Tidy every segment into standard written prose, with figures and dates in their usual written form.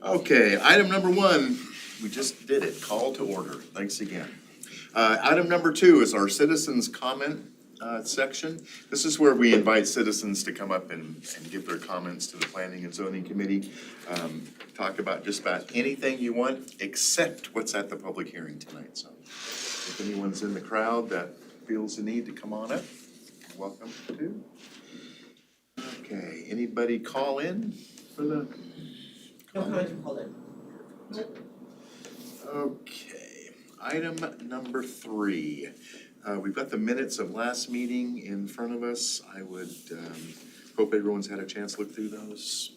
Okay, item number 1, we just did it, call to order, thanks again. Item number 2 is our citizens comment section. This is where we invite citizens to come up and give their comments to the Planning and Zoning Committee. Talk about just about anything you want, except what's at the public hearing tonight. So if anyone's in the crowd that feels the need to come on up, you're welcome to. Okay, anybody call in for the? No comments were called in. Okay, item number 3. We've got the minutes of last meeting in front of us. I would hope everyone's had a chance to look through those.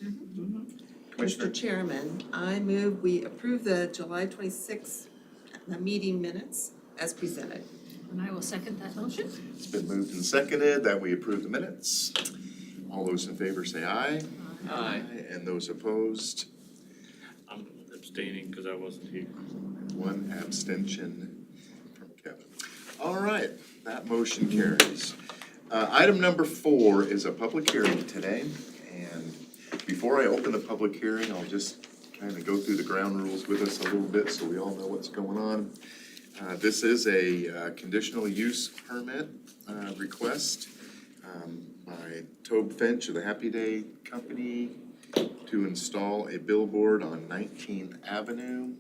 Commissioner? Mr. Chairman, I move we approve the July 26th meeting minutes as presented. And I will second that motion. It's been moved and seconded that we approve the minutes. All those in favor say aye. Aye. And those opposed, I'm abstaining because I wasn't here. 1 abstention from Kevin. All right, that motion carries. Item number 4 is a public hearing today. And before I open the public hearing, I'll just kind of go through the ground rules with us a little bit so we all know what's going on. This is a conditional use permit request by Tobe Finch of the Happy Day Company to install a billboard on 19th Avenue.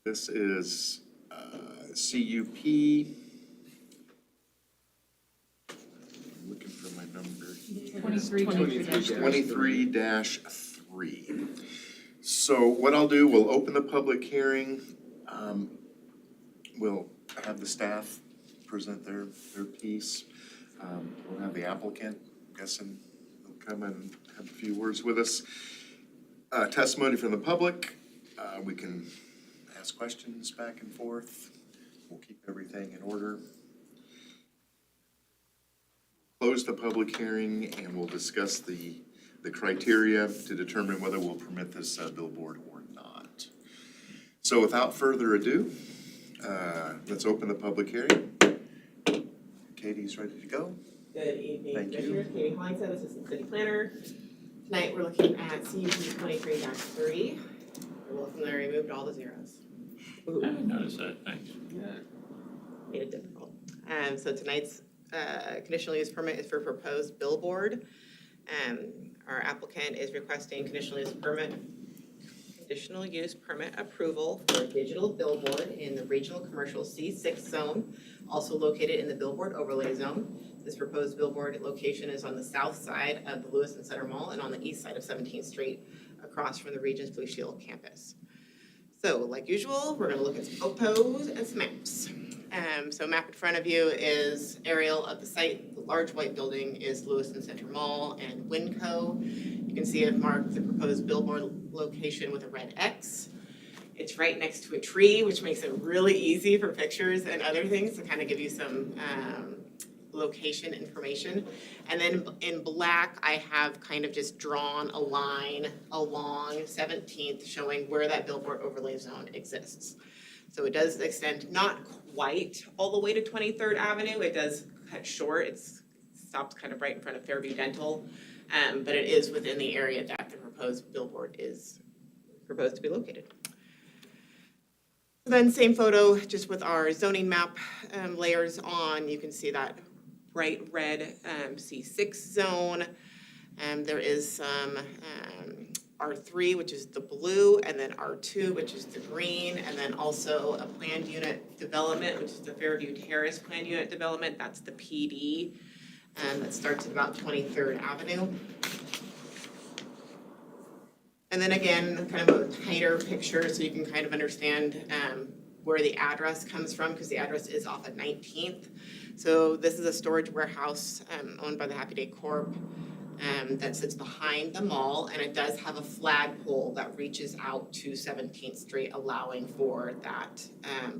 This is CUP. I'm looking for my number. 23-3. So what I'll do, we'll open the public hearing. We'll have the staff present their piece. We'll have the applicant, I'm guessing, will come and have a few words with us. Testimony from the public. We can ask questions back and forth. We'll keep everything in order. Close the public hearing and we'll discuss the criteria to determine whether we'll permit this billboard or not. So without further ado, let's open the public hearing. Katie's ready to go. Good evening, Thank you. Commissioners. Katie Hollingshead, Assistant City Planner. Tonight, we're looking at CUP 23-3. We're looking there, removed all the zeros. I didn't notice that, thanks. Made it difficult. So tonight's conditional use permit is for proposed billboard. Our applicant is requesting conditional use permit approval for a digital billboard in the regional commercial C6 zone, also located in the billboard overlay zone. This proposed billboard location is on the south side of the Lewiston Center Mall and on the east side of 17th Street, across from the Regents Blue Shield campus. So, like usual, we're gonna look at some photos and some maps. So map in front of you is aerial of the site. The large white building is Lewiston Center Mall and Winco. You can see I've marked the proposed billboard location with a red X. It's right next to a tree, which makes it really easy for pictures and other things to kind of give you some location information. And then in black, I have kind of just drawn a line along 17th showing where that billboard overlay zone exists. So it does extend not quite all the way to 23rd Avenue. It does cut short. It stops kind of right in front of Fairview Dental. But it is within the area that the proposed billboard is proposed to be located. Then same photo, just with our zoning map layers on. You can see that bright red C6 zone. There is some R3, which is the blue, and then R2, which is the green, and then also a planned unit development, which is the Fairview Terrace planned unit development. That's the PD, that starts at about 23rd Avenue. And then again, kind of a tighter picture so you can kind of understand where the address comes from, because the address is off at 19th. So this is a storage warehouse owned by the Happy Day Corp. That sits behind the mall, and it does have a flagpole that reaches out to 17th Street, allowing for that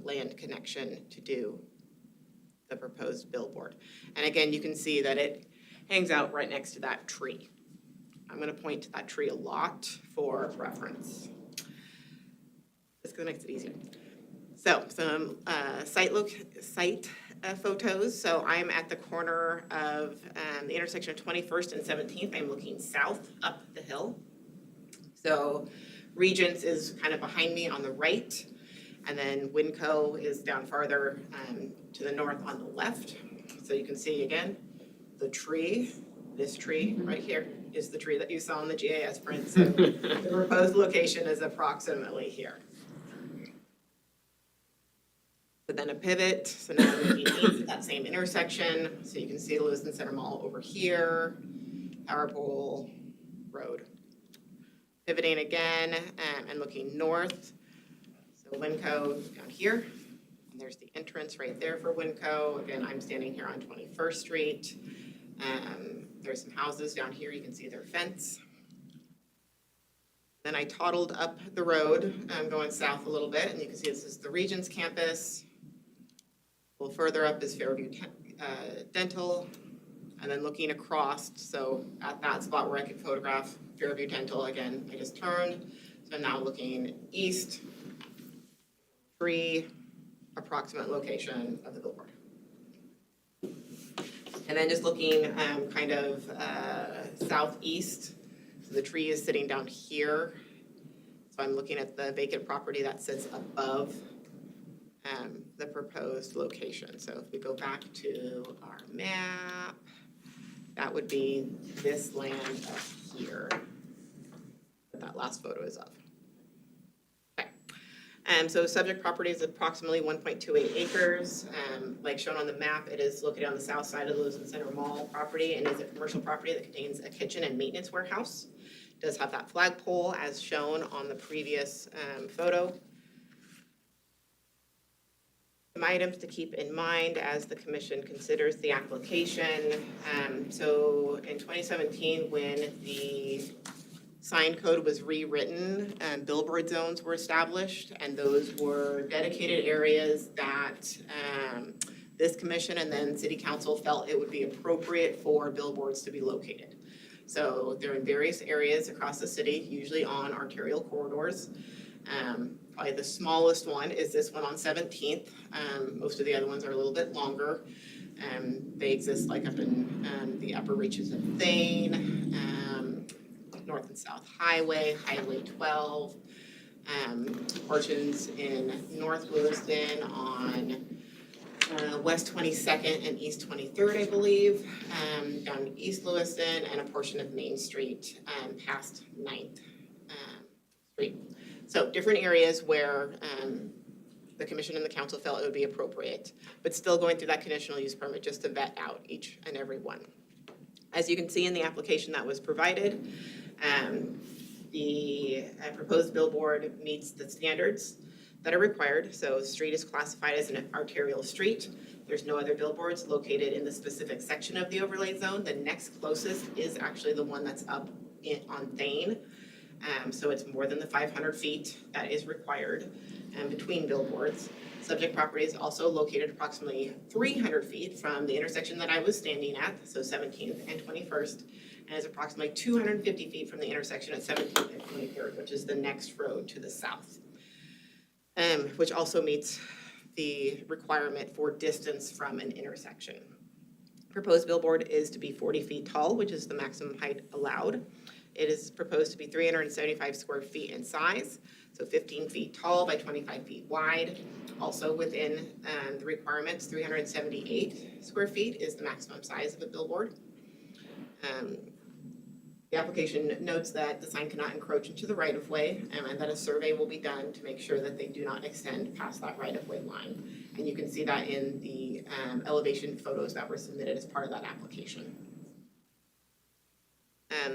land connection to do the proposed billboard. And again, you can see that it hangs out right next to that tree. I'm going to point to that tree a lot for reference. This makes it easier. So some site photos. So I'm at the corner of the intersection of 21st and 17th. I'm looking south up the hill. So Regents is kind of behind me on the right, and then Winco is down farther to the north on the left. So you can see again, the tree, this tree right here is the tree that you saw in the GIS print. So the proposed location is approximately here. But then a pivot, so now we're looking east at that same intersection. So you can see Lewiston Center Mall over here, Power Pole Road. Pivoting again and looking north. So Winco down here, and there's the entrance right there for Winco. Again, I'm standing here on 21st Street. There's some houses down here, you can see their fence. Then I toddled up the road, going south a little bit, and you can see this is the Regents campus. A little further up is Fairview Dental, and then looking across, so at that spot where I could photograph Fairview Dental, again, I just turned. So I'm now looking east, approximate location of the billboard. And then just looking kind of southeast, so the tree is sitting down here. So I'm looking at the vacant property that sits above the proposed location. So if we go back to our map, that would be this land up here that that last photo is of. Okay. So subject property is approximately 1.28 acres. Like shown on the map, it is located on the south side of the Lewiston Center Mall property and is a commercial property that contains a kitchen and maintenance warehouse. It does have that flagpole as shown on the previous photo. Some items to keep in mind as the commission considers the application. So in 2017, when the sign code was rewritten, billboard zones were established, and those were dedicated areas that this commission and then city council felt it would be appropriate for billboards to be located. So they're in various areas across the city, usually on arterial corridors. Probably the smallest one is this one on 17th. Most of the other ones are a little bit longer. They exist like up in the upper reaches of Thane, North and South Highway, Highway 12, portions in North Lewiston on West 22nd and East 23rd, I believe, down East Lewiston, and a portion of Main Street past 9th Street. So different areas where the commission and the council felt it would be appropriate, but still going through that conditional use permit just to vet out each and every one. As you can see in the application that was provided, the proposed billboard meets the standards that are required. So street is classified as an arterial street. There's no other billboards located in the specific section of the overlay zone. The next closest is actually the one that's up on Thane. So it's more than the 500 feet that is required between billboards. Subject property is also located approximately 300 feet from the intersection that I was standing at, so 17th and 21st, and is approximately 250 feet from the intersection at 17th and 23rd, which is the next road to the south, which also meets the requirement for distance from an intersection. Proposed billboard is to be 40 feet tall, which is the maximum height allowed. It is proposed to be 375 square feet in size, so 15 feet tall by 25 feet wide. Also within the requirements, 378 square feet is the maximum size of a billboard. The application notes that the sign cannot encroach into the right-of-way and that a survey will be done to make sure that they do not extend past that right-of-way line. And you can see that in the elevation photos that were submitted as part of that application.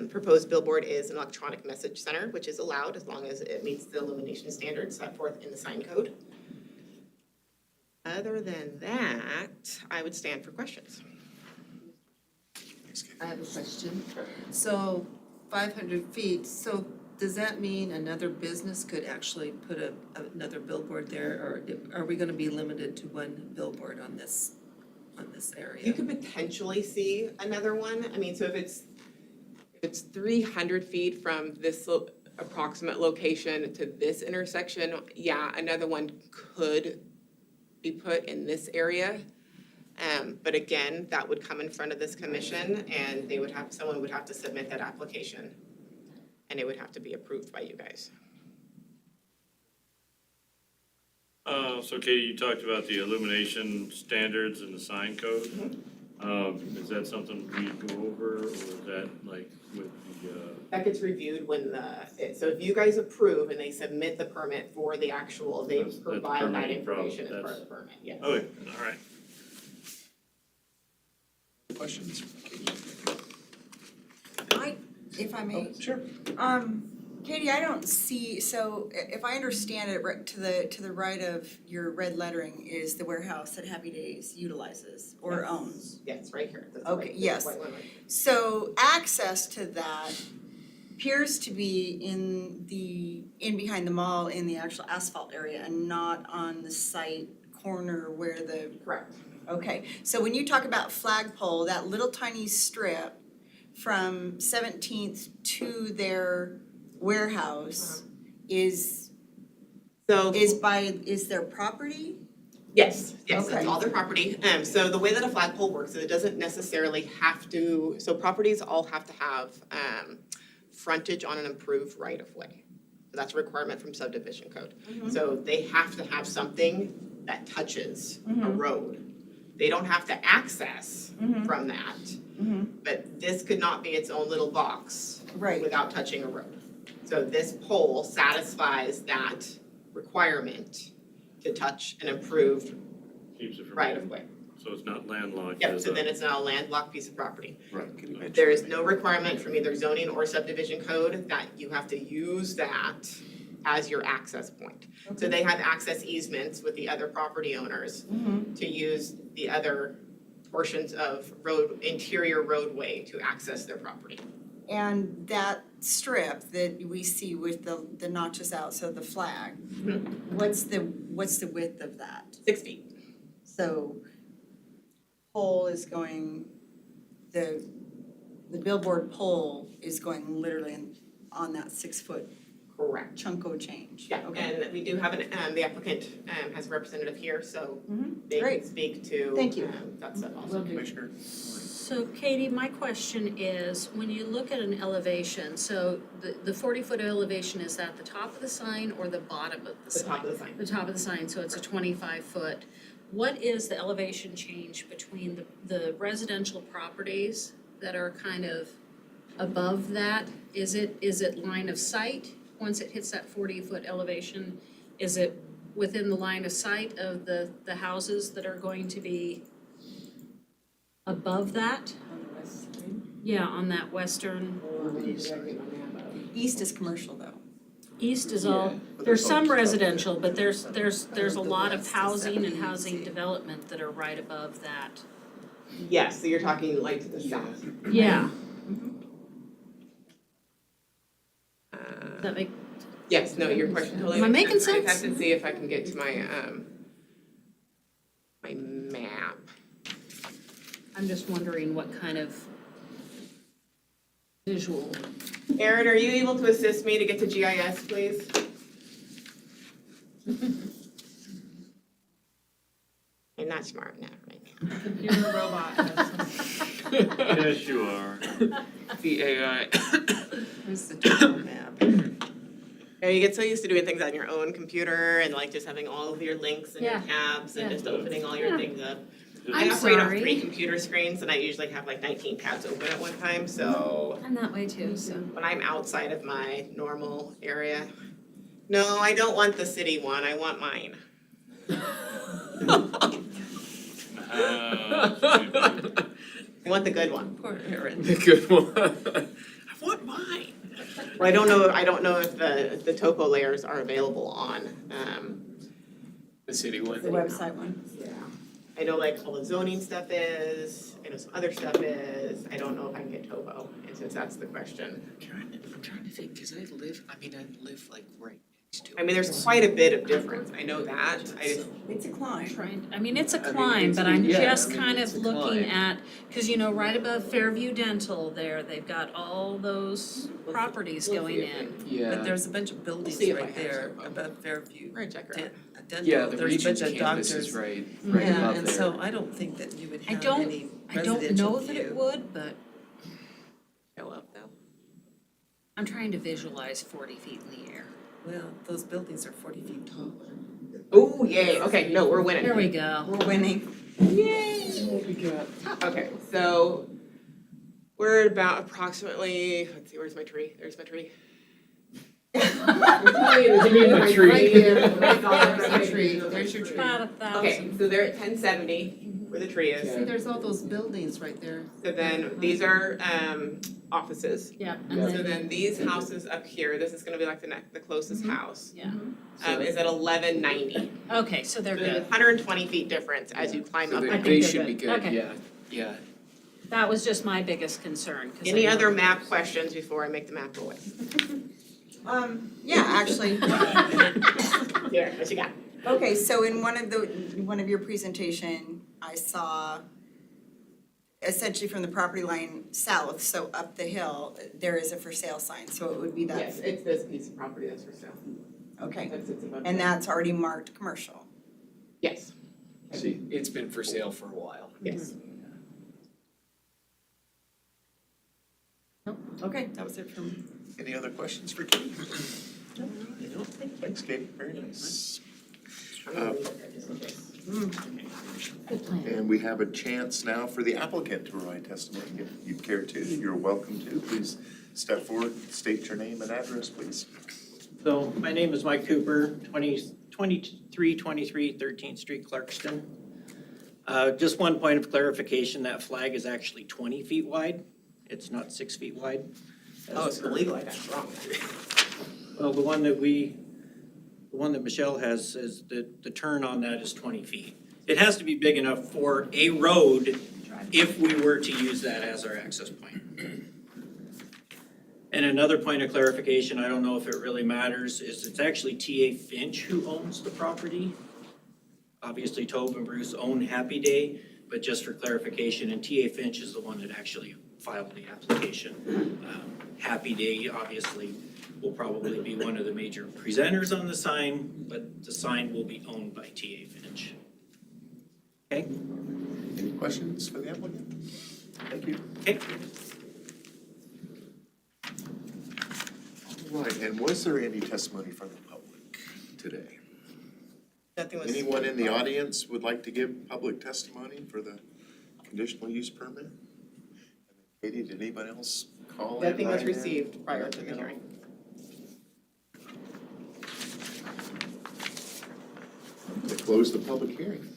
Proposed billboard is an electronic message center, which is allowed as long as it meets the illumination standards set forth in the sign code. Other than that, I would stand for questions. I have a question. So 500 feet, so does that mean another business could actually put another billboard there, or are we gonna be limited to one billboard on this area? You could potentially see another one. I mean, so if it's 300 feet from this approximate location to this intersection, yeah, another one could be put in this area. But again, that would come in front of this commission and someone would have to submit that application. And it would have to be approved by you guys. Also, Katie, you talked about the illumination standards and the sign code. Is that something we go over, or is that like with the, That gets reviewed when so if you guys approve and they submit the permit for the actual, they That's provide that permitting information as process. part of the permit, yes. okay, all right. Questions? If I may, Sure. Katie, I don't see, so if I understand it, right, to the right of your red lettering is the warehouse that Happy Days utilizes or Yes. owns. Yes, right here. That's Okay, right, yes. white one right here. So access to that appears to be in behind the mall in the actual asphalt area and not on the site corner where the, Correct. okay. So when you talk about flagpole, that little tiny strip from 17th to their warehouse is So. their property? Yes, yes, Okay. that's all their property. So the way that a flagpole works is it doesn't necessarily have to, so properties all have to have, frontage on an improved right of way. That's a requirement from subdivision code. So they have to have something that touches a road. They don't have to access from that. But this could not be its own little box Right. without touching a road. So this pole satisfies that requirement to touch an improved Keeps it from. right of way. So it's not landlocked Yep, as so a. then it's not a landlocked piece of property. Right, can you mention? There is no requirement from either zoning or subdivision code that you have to use that as your access point. So they have access easements with the other property owners to use the other portions of interior roadway to access their property. And that strip that we see with the notches out, so the flag, what's the width of that? 6 feet. So pole is going, the billboard pole is going literally on that 6-foot Correct. chunko change. Yeah, Okay. and we do have the applicant has a representative here, so they can Great. speak to. Thank you. That's also. Commissioner? So Katie, my question is, when you look at an elevation, so the 40-foot elevation, is that the top of the sign or the bottom of the The sign? top of the sign. The top of the sign, so it's a 25-foot. What is the elevation change between the residential properties that are kind of above that? Is it line of sight, once it hits that 40-foot elevation? Is it within the line of sight of the houses that are going to be above that? On the west side. Yeah, on that western, East is commercial though. east is all, there's some residential, but there's a lot of housing and housing development that are right above that. Yes, so you're talking like to the south. Yeah. Does that make, Yes, no, your question totally Am I makes making sense. I sense? have to see if I can get to my my map. I'm just wondering what kind of visual. Erin, are you able to assist me to get to GIS, please? I'm not smart enough right now. Computer robot. Yes, you are. The AI. Where's the total map? Yeah, you get so used to doing things on your own computer and like just having all of your links and your Yeah. tabs and Yeah. just opening all your Yeah. things up. I'm I operate on sorry. 3 computer screens and I usually have like 19 tabs open at one time, so I'm that way too, so. when I'm outside of my normal area, no, I don't want the city one, I want mine. I want the good one. Poor Erin. The good one. I want mine. Well, I don't know if the topo layers are available on, The city one. The website one. yeah. I know like all the zoning stuff is, I know some other stuff is, I don't know if I can get topo, and since that's the question. I'm trying to think, cause I live like right next to it. I mean, there's quite a bit of difference, I know that, I just, It's a climb. I mean, it's a I mean, climb, it's- but I'm yeah, just I mean, kind it's of a looking climb. at, cause you know, right above Fairview Dental there, they've got all those properties going in. Yeah. But there's a bunch of buildings see if I right have there some. above Fairview. we're gonna check her out. Dental, Yeah, the there's a bunch Regent's of campus doctors. is right Yeah, above and there. so I don't think that you would I have don't- any I don't residential know that it view. would, but Go up though. I'm trying to visualize 40 feet in the air. Well, those buildings are 40 feet tall. Oh, yay, okay, no, we're winning. There we go. We're winning. Yay! we got? Okay, so we're at about approximately, let's see, where's my tree? There's my tree. My tree. There's your tree. About 1,000. Okay, so they're at 1070 where the tree is. See, there's all those buildings right there. So then these are offices. Yeah, So and then, then these houses up here, this is gonna be like the closest Mm-hmm. house, yeah, is at 1190. okay, so they're So there's good. 120 feet difference as you climb So up. they, I think they they're should be good. good, Okay. yeah, yeah. That was just my biggest concern, 'cause I Any know- other map questions before I make the map go away? Yeah, actually, Here, what you got? okay, so in one of your presentation, I saw essentially from the property line south, so up the hill, there is a for sale sign, so it would be that. Yes, it's this piece of property that's for sale. Okay, That sits above. and that's already marked commercial. Yes, See, it's been for sale for a while. yes. Okay, that was it from me. Any other questions for Katie? No. Thanks, Katie, very nice. I'm gonna leave it there just in case. Good plan. And we have a chance now for the applicant to provide testimony if you'd care to. You're welcome to. Please step forward, state your name and address, please. So my name is Mike Cooper, 2323 13th Street, Clarkston. Just one point of clarification, that flag is actually 20 feet wide. It's not 6 feet wide. Oh, it's illegal, I got it wrong. Well, the one that Michelle has says that the turn on that is 20 feet. It has to be big enough for a road if we were to use that as our access point. And another point of clarification, I don't know if it really matters, is it's actually T.A. Finch who owns the property. Obviously, Tove and Bruce own Happy Day, but just for clarification, and T.A. Finch is the one that actually filed the application. Happy Day, obviously, will probably be one of the major presenters on the sign, but the sign will be owned by T.A. Finch. Okay? Any questions for the applicant? Thank you. Okay. All right, and was there any testimony from the public today? Nothing was. Anyone in the audience would like to give public testimony for the conditional use permit? Katie, did anybody else call in? Nothing was right now? received prior to the hearing. To close the public hearing.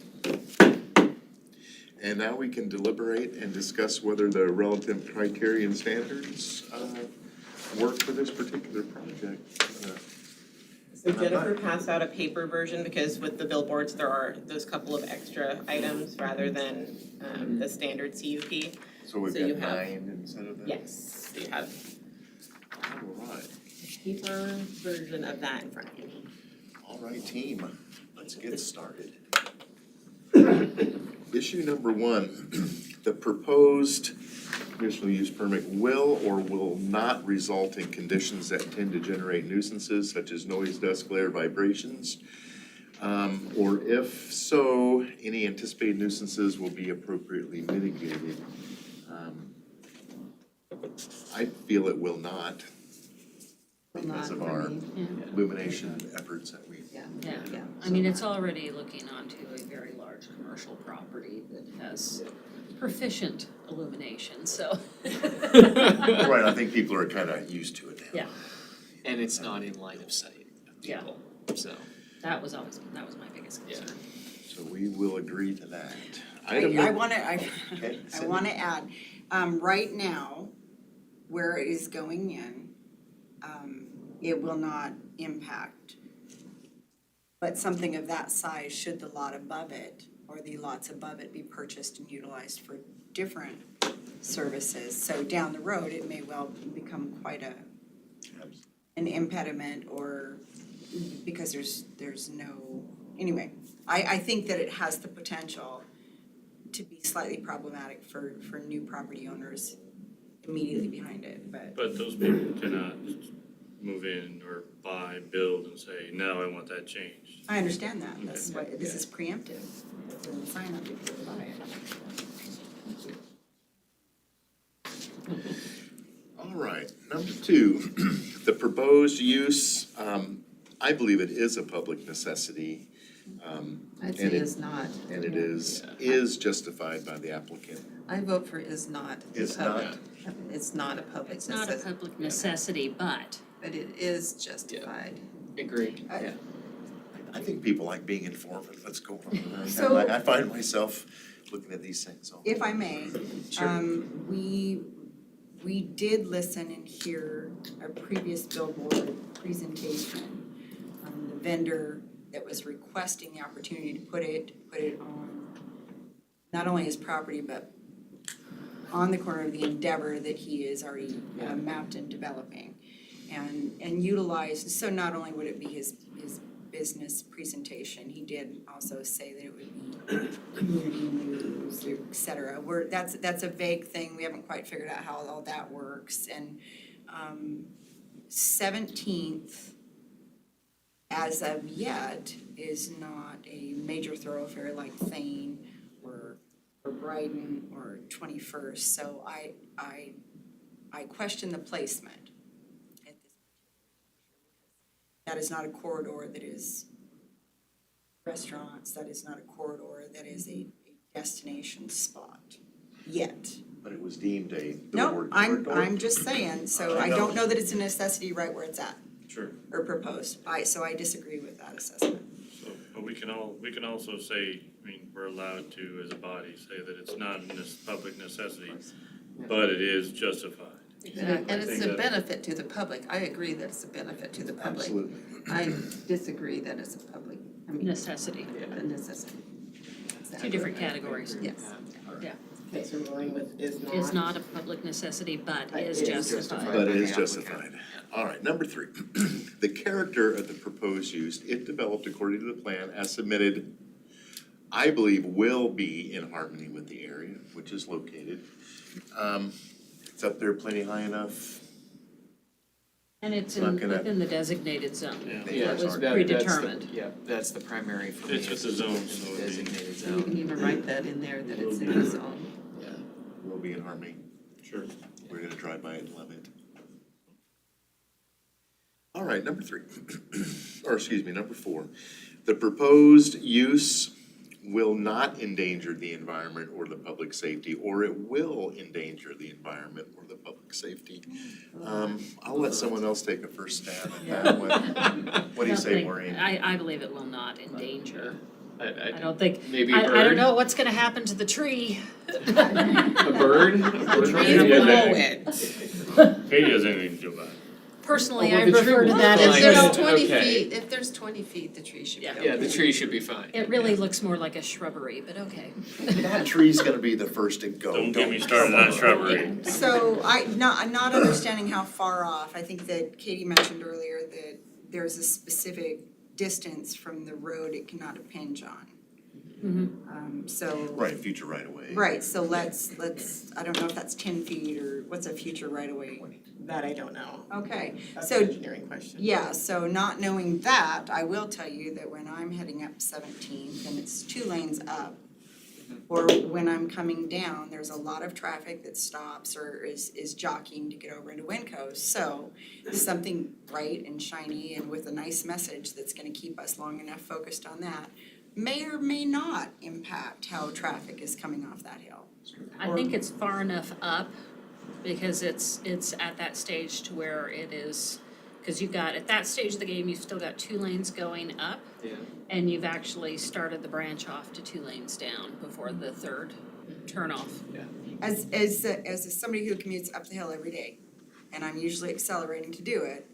And now we can deliberate and discuss whether the relative criteria and standards work for this particular project. So Jennifer passed out a paper version because with the billboards, there are those couple of extra items rather than the standard CUP. So we've So you got have- 9 instead of that? Yes, you have All right, a paper version of that in front of you. all right, team, let's get started. Issue number 1, the proposed conditional use permit will or will not result in conditions that tend to generate nuisances such as noise, dust, glare, vibrations. Or if so, any anticipated nuisances will be appropriately mitigated. I feel it will not because of our illumination efforts that we. Yeah, I mean, it's already looking onto a very large commercial property that has proficient illumination, so. Right, I think people are kind of used to it now. Yeah. And it's not in line of sight of Yeah. people, so. That was my biggest Yeah. concern. So we will agree to that. I Item wanna, Okay, I Cindy. wanna add, right now, where it is going in, it will not impact. But something of that size, should the lot above it, or the lots above it be purchased and utilized for different services. So down the road, it may well become quite an impediment, or because there's no, anyway. I think that it has the potential to be slightly problematic for new property owners immediately behind it, but. But those people cannot move in or buy, build and say, no, I want that changed. I understand that, that's why, this is preemptive, it's a sign up before you buy it. All right, number 2, the proposed use, I believe it is a public necessity I'd say And it- is not. And it is justified by the applicant. I vote for is not. Is Public. not. It's not a public It's not a necessity, public necessity, but but it is justified. Agreed, yeah. I think people like being informed, let's go on. So- I find myself looking at these things all. If I may, we did listen and hear a previous billboard presentation. The vendor that was requesting the opportunity to put it on not only his property, but on the corner of the Endeavor that he is already mapped and developing. And utilize, so not only would it be his business presentation, he did also say that it would be community news, et cetera. That's a vague thing, we haven't quite figured out how all that works. And 17th, as of yet, is not a major thoroughfare like Thane or Brighton or 21st, so I question the placement. That is not a corridor that is restaurants, that is not a corridor that is a destination spot yet. But it was deemed a No, billboard I'm corridor. just saying, so I I know. don't know that it's a necessity right where it's at Sure. or proposed. So I disagree with that assessment. So, but we can also say, I mean, we're allowed to, as a body, say that it's not a public necessity, but it is justified. And I it's think a that- benefit to the public. I agree that it's a benefit to the public. Absolutely. I disagree that it's a public, I mean, necessity, a necessity. two different categories. Yes. Okay, so we're going with Is not a public necessity, but But is is justified. But it by is the justified. All right, number 3. The character of the proposed use, if developed according to the plan as submitted, I believe will be in harmony with the area which is located. It's up there plenty high enough. And it's Not gonna- within the designated zone. Yeah. Yeah, That was that's the- predetermined. Yeah, that's the primary for me. It's with the zone, so it'd be- Designated So you can zone, even write that in there, that it's in the zone. yeah. Will be in harmony. Sure. We're gonna drive by it and love it. All right, number 3, or excuse me, number 4. The proposed use will not endanger the environment or the public safety, or it will endanger the environment or the public safety. I'll let someone else take a first stab at that one. What do you say, Maureen? I believe it will not endanger. I I don't think, maybe a I don't bird? know what's gonna happen to the tree. A bird? Katie has anything to do about it. Personally, Oh, I well, the refer tree to will that fly. If as, there's Fine. 20 Okay. feet, if there's 20 feet, the tree should be okay. Yeah, the tree should be fine. it really looks more like a shrubbery, but okay. That tree's gonna be the first to go. Don't get me started on shrubbery. So I'm not understanding how far off. I think that Katie mentioned earlier that there's a specific distance from the road it cannot impinge on. So. Right, future right away. Right, so let's, I don't know if that's 10 feet or what's a future right of way. That I don't know. Okay, That's so an engineering question. yeah, so not knowing that, I will tell you that when I'm heading up 17th and it's 2 lanes up, or when I'm coming down, there's a lot of traffic that stops or is jockeying to get over into Winco. So something bright and shiny and with a nice message that's gonna keep us long enough focused on that may or may not impact how traffic is coming off that hill. I think it's far enough up because it's at that stage to where it is, because you've got, at that stage of the game, you've still got 2 lanes going up Yeah. and you've actually started the branch off to 2 lanes down before the third turnoff. As somebody who commutes up the hill every day, and I'm usually accelerating to do it,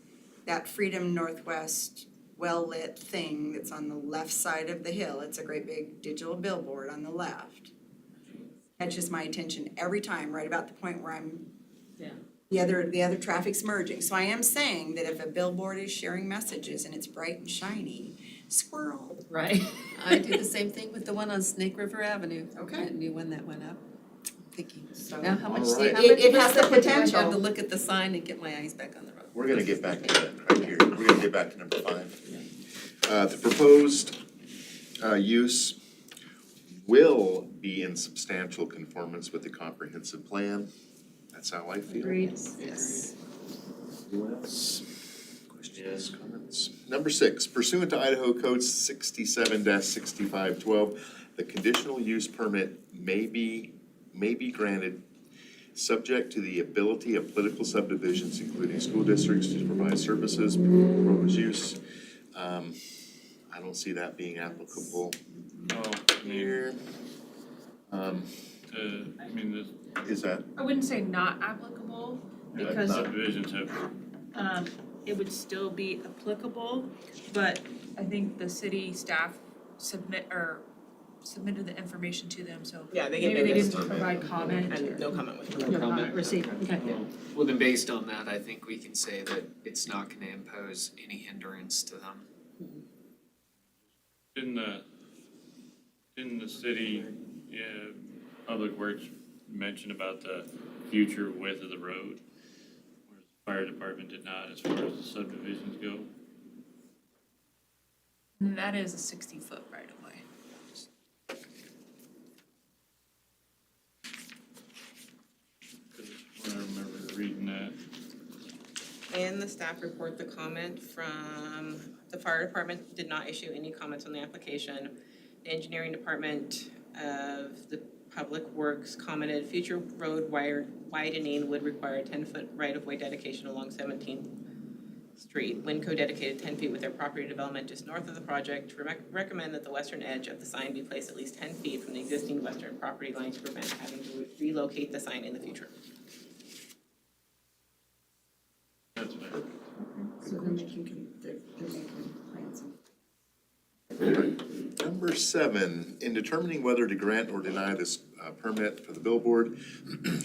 that Freedom Northwest well-lit thing that's on the left side of the hill, it's a great big digital billboard on the left, catches my attention every time, right about the point where I'm Yeah. the other traffic's merging. So I am saying that if a billboard is sharing messages and it's bright and shiny, squirrel. Right. I do the same thing with the one on Snake River Avenue. Okay. That new one that went up. Thinking, So now how much, All right. how much It has the less effort do I have potential. to look at the sign and get my eyes back on the road? We're gonna get back to that criteria. We're gonna get back to number 5. The proposed use will be in substantial conformance with the comprehensive plan. That's how I feel. Agreed. Yes. Anyone else? Questions, comments? Number 6, pursuant to Idaho Code 67-6512, the conditional use permit may be granted subject to the ability of political subdivisions, including school districts, to provide services, proposed use. I don't see that being applicable Oh, I mean, here. I mean, this, Is that? I wouldn't say not applicable, because not- subdivisions have, it would still be applicable, but I think the city staff submitted the information to them, so Yeah, they get maybe they noticed didn't provide comment and no comment was provided. No comment. Received, okay. Well, then based on that, I think we can say that it's not gonna impose any hindrance to them. didn't the city, Public Works mention about the future width of the road? Whereas the fire department did not, as far as the subdivisions go. and that is a 60-foot right of way. I remember reading that. In the staff report, the comment from the fire department did not issue any comments on the application. The engineering department of the public works commented future road widening would require a 10-foot right-of-way dedication along 17th Street. Winco dedicated 10 feet with their property development just north of the project. Recommend that the western edge of the sign be placed at least 10 feet from the existing western property line to prevent having to relocate the sign in the future. That's what I. So they're making plans. Number 7, in determining whether to grant or deny this permit for the billboard,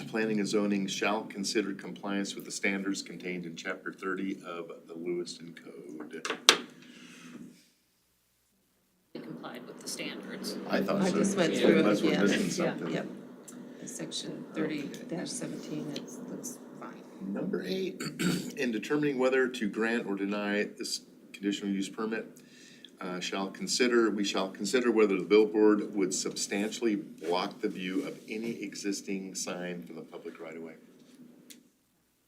planning and zoning shall consider compliance with the standards contained in Chapter 30 of the Lewiston Code. They complied with the standards. I thought so. I just went through it, Unless we're yeah. missing something. Yep. Section 30-17, it looks fine. Number 8, in determining whether to grant or deny this conditional use permit, we shall consider whether the billboard would substantially block the view of any existing sign from the public right of way.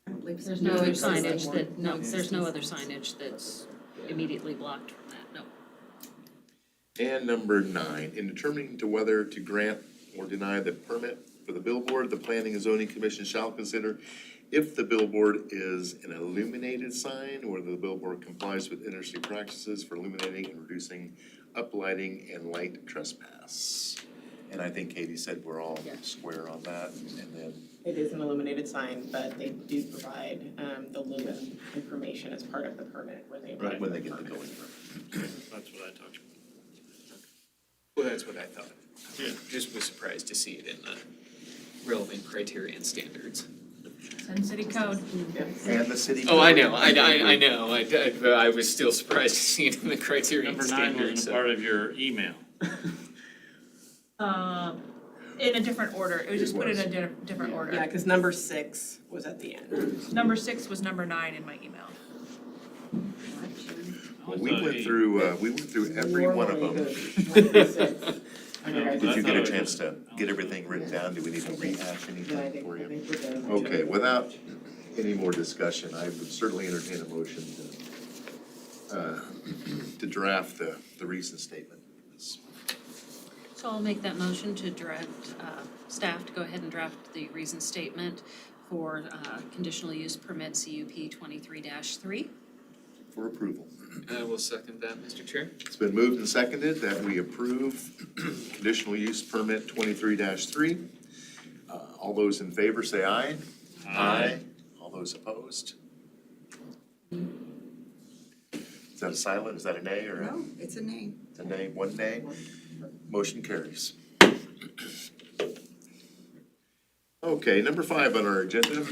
I don't believe so. There's no other There's signage more that, no, there's no existing other signs. signage that's immediately blocked from that, no. And number 9, in determining to whether to grant or deny the permit for the billboard, the Planning and Zoning Commission shall consider if the billboard is an illuminated sign or the billboard complies with industry practices for illuminating and reducing uplighting and light trespass. And I think Katie said we're all square on that, and then It is an illuminated sign, but they do provide the lumen information as part of the permit when they apply for when the they get the permit. building permit. That's what I talked about. Well, that's what I thought. Yeah. Just was surprised to see it in the relevant criteria and standards. Sun City Code. And the city. Oh, I code. know, I know, but I was still surprised to see it in the criteria and Number 9 standards, wasn't so. part of your email. In a different order, it was just It put in was. a different order. Yeah, because number 6 was at the end. Number 6 was number 9 in my email. Well, we went through every one of them. Did you get a chance to get everything written down? Do we need to rehash anything for you? Okay, without any more discussion, I would certainly entertain a motion to draft the reason statement. So I'll make that motion to direct staff to go ahead and draft the reason statement for conditional use permit CUP 23-3. For approval. I will second that, Mr. Chair. It's been moved and seconded that we approve conditional use permit 23-3. All those in favor say aye. Aye. All those opposed? Is that a silent, is that a nay or a? No, it's a name. A nay, one nay. Motion carries. Okay, number 5 on our agenda,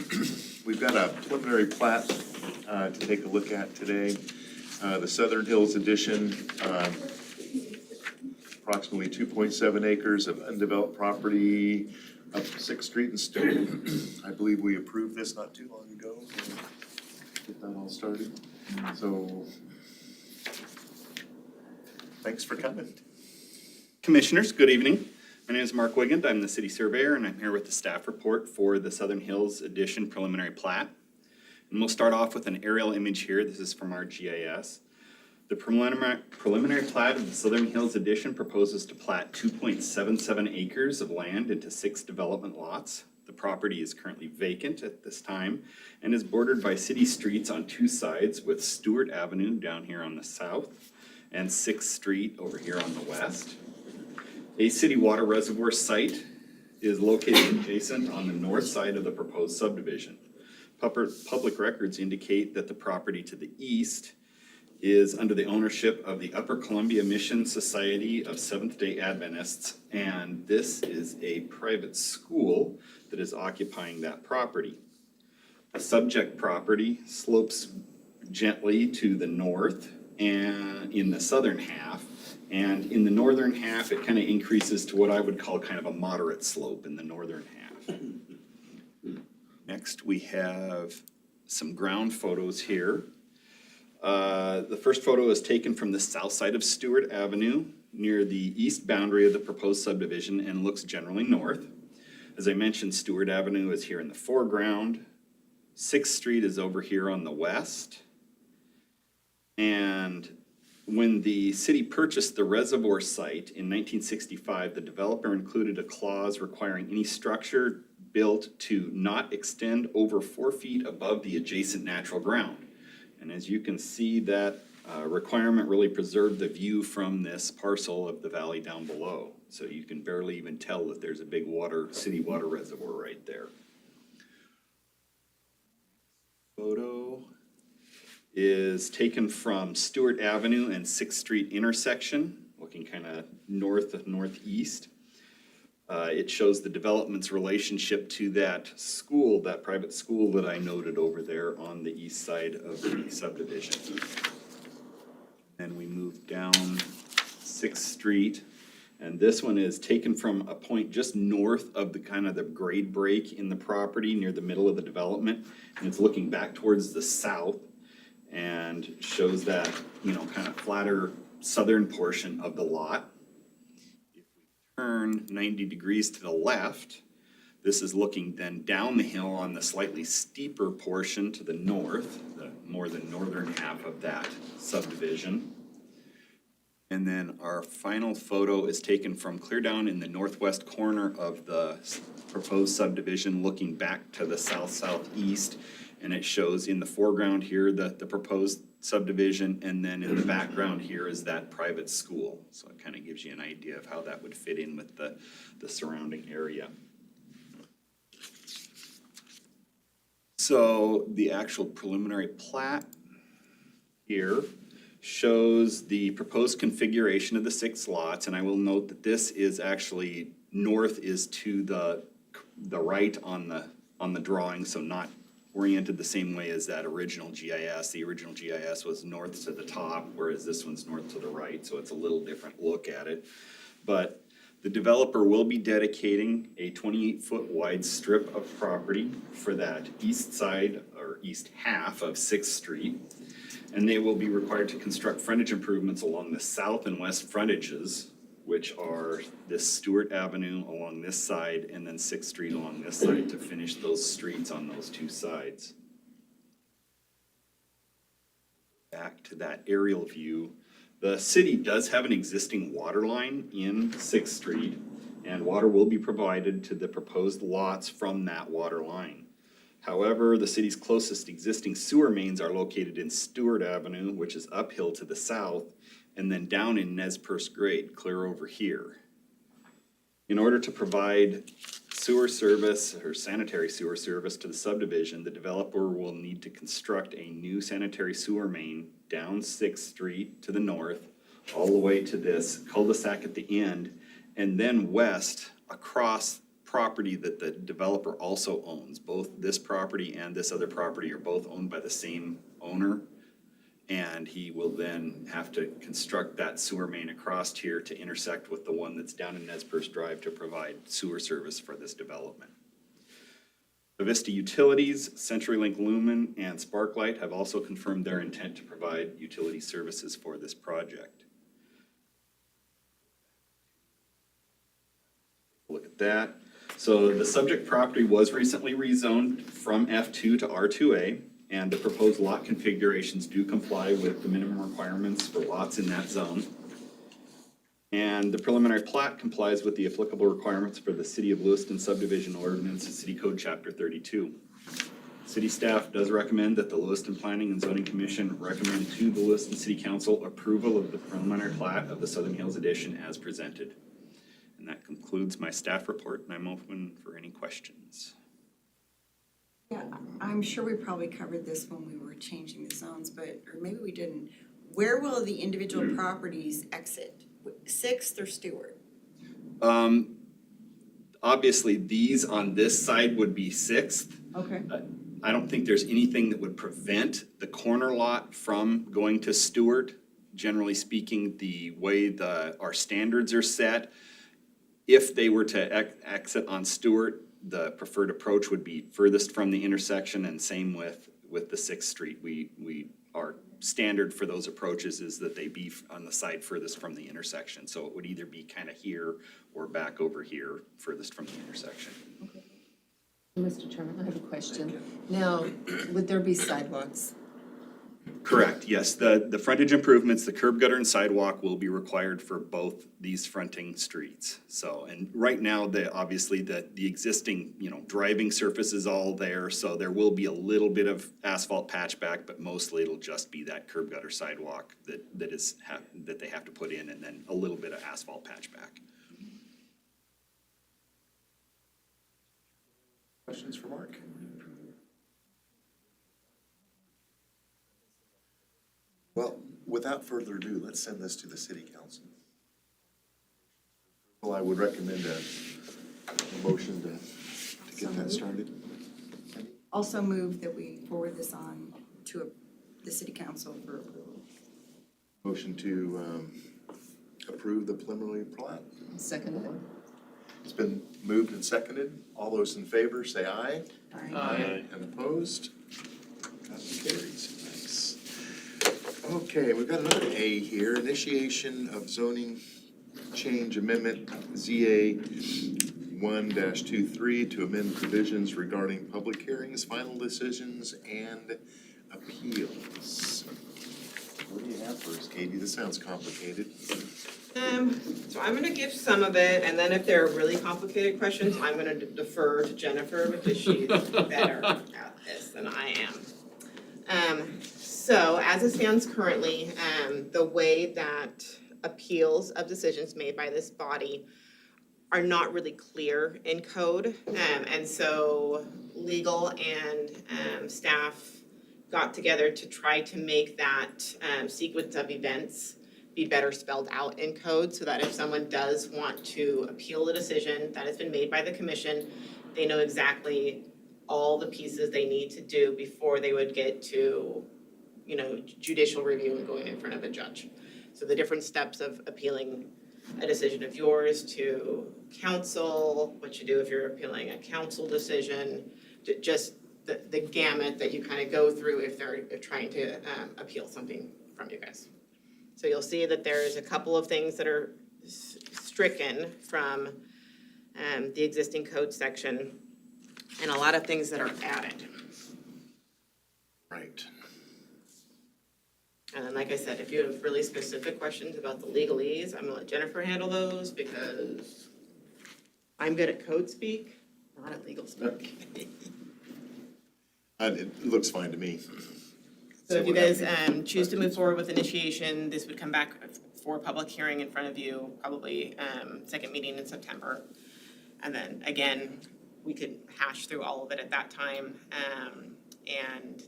we've got a preliminary plat to take a look at today. The Southern Hills Edition, approximately 2.7 acres of undeveloped property up 6th Street in Stone. I believe we approved this not too long ago. Get that all started. So, thanks for coming. Commissioners, good evening. My name is Mark Wigand. I'm the city surveyor, and I'm here with the staff report for the Southern Hills Edition preliminary plat. And we'll start off with an aerial image here. This is from our GIS. The preliminary plat of the Southern Hills Edition proposes to plat 2.77 acres of land into 6 development lots. The property is currently vacant at this time and is bordered by city streets on 2 sides, with Stewart Avenue down here on the south and 6th Street over here on the west. A city water reservoir site is located adjacent on the north side of the proposed subdivision. Public records indicate that the property to the east is under the ownership of the Upper Columbia Mission Society of Seventh-day Adventists, and this is a private school that is occupying that property. The subject property slopes gently to the north and in the southern half, and in the northern half, it kind of increases to what I would call kind of a moderate slope in the northern half. Next, we have some ground photos here. The first photo is taken from the south side of Stewart Avenue near the east boundary of the proposed subdivision and looks generally north. As I mentioned, Stewart Avenue is here in the foreground. 6th Street is over here on the west. And when the city purchased the reservoir site in 1965, the developer included a clause requiring any structure built to not extend over 4 feet above the adjacent natural ground. And as you can see, that requirement really preserved the view from this parcel of the valley down below. So you can barely even tell that there's a big city water reservoir right there. Photo is taken from Stewart Avenue and 6th Street intersection, looking kind of north of northeast. It shows the development's relationship to that school, that private school that I noted over there on the east side of the subdivision. Then we move down 6th Street, and this one is taken from a point just north of the kind of the grade break in the property near the middle of the development, and it's looking back towards the south and shows that, you know, kind of flatter southern portion of the lot. Turn 90 degrees to the left, this is looking then down the hill on the slightly steeper portion to the north, the more than northern half of that subdivision. And then our final photo is taken from clear down in the northwest corner of the proposed subdivision, looking back to the south-southeast. And it shows in the foreground here the proposed subdivision, and then in the background here is that private school. So it kind of gives you an idea of how that would fit in with the surrounding area. So the actual preliminary plat here shows the proposed configuration of the 6 lots, and I will note that this is actually north is to the right on the drawing, so not oriented the same way as that original GIS. The original GIS was north to the top, whereas this one's north to the right, so it's a little different look at it. But the developer will be dedicating a 28-foot wide strip of property for that east side or east half of 6th Street. And they will be required to construct frontage improvements along the south and west frontages, which are this Stewart Avenue along this side and then 6th Street along this side to finish those streets on those 2 sides. Back to that aerial view, the city does have an existing water line in 6th Street, and water will be provided to the proposed lots from that water line. However, the city's closest existing sewer mains are located in Stewart Avenue, which is uphill to the south, and then down in Nez Perce grade, clear over here. In order to provide sewer service or sanitary sewer service to the subdivision, the developer will need to construct a new sanitary sewer main down 6th Street to the north, all the way to this cul-de-sac at the end, and then west across property that the developer also owns. Both this property and this other property are both owned by the same owner. And he will then have to construct that sewer main across here to intersect with the one that's down in Nez Perce Drive to provide sewer service for this development. Avista Utilities, CenturyLink Lumen, and Sparklight have also confirmed their intent to provide utility services for this project. Look at that. So the subject property was recently rezoned from F2 to R2A. and the proposed lot configurations do comply with the minimum requirements for lots in that zone. And the preliminary plat complies with the applicable requirements for the City of Lewiston subdivision ordinance, City Code Chapter 32. City staff does recommend that the Lewiston Planning and Zoning Commission recommend to the Lewiston City Council approval of the preliminary plat of the Southern Hills Edition as presented. And that concludes my staff report, and I'm open for any questions. Yeah, I'm sure we probably covered this when we were changing the zones, but, or maybe we didn't. Where will the individual properties exit? Sixth or Stewart? Obviously, these on this side would be Sixth. Okay. I don't think there's anything that would prevent the corner lot from going to Stewart. Generally speaking, the way our standards are set, if they were to exit on Stewart, the preferred approach would be furthest from the intersection, and same with the Sixth Street. Our standard for those approaches is that they be on the side furthest from the intersection. So it would either be kind of here or back over here, furthest from the intersection. Mr. Chairman, I have a question. Now, would there be sidewalks? Correct, yes. The frontage improvements, the curb gutter and sidewalk will be required for both these fronting streets. So, and right now, obviously the existing, driving surface is all there, so there will be a little bit of asphalt patchback, but mostly it'll just be that curb gutter sidewalk that they have to put in, and then a little bit of asphalt patchback. Questions for Mark? Well, without further ado, let's send this to the city council. Well, I would recommend a motion to get that started. Also move that we forward this on to the city council for approval. Motion to approve the preliminary plat. Second. It's been moved and seconded. All those in favor, say aye. Aye. And opposed? That carries. Nice. Okay, we've got another A here, initiation of zoning change amendment, ZA 1-23, to amend provisions regarding public hearings, final decisions, and appeals. What do you have for us, Katie? This sounds complicated. So I'm gonna give some of it, and then if there are really complicated questions, I'm gonna defer to Jennifer because she's better at this than I am. So as it stands currently, the way that appeals of decisions made by this body are not really clear in code. And so legal and staff got together to try to make that sequence of events be better spelled out in code, so that if someone does want to appeal the decision that has been made by the commission, they know exactly all the pieces they need to do before they would get to, judicial review and going in front of a judge. So the different steps of appealing a decision of yours to council, what you do if you're appealing a council decision, just the gamut that you kind of go through if they're trying to appeal something from you guys. So you'll see that there's a couple of things that are stricken from the existing code section, and a lot of things that are added. Right. And like I said, if you have really specific questions about the legalese, I'm gonna let Jennifer handle those because I'm good at code speak, not at legal speak. It looks fine to me. So if you guys choose to move forward with initiation, this would come back for a public hearing in front of you, probably second meeting in September. And then again, we could hash through all of it at that time, and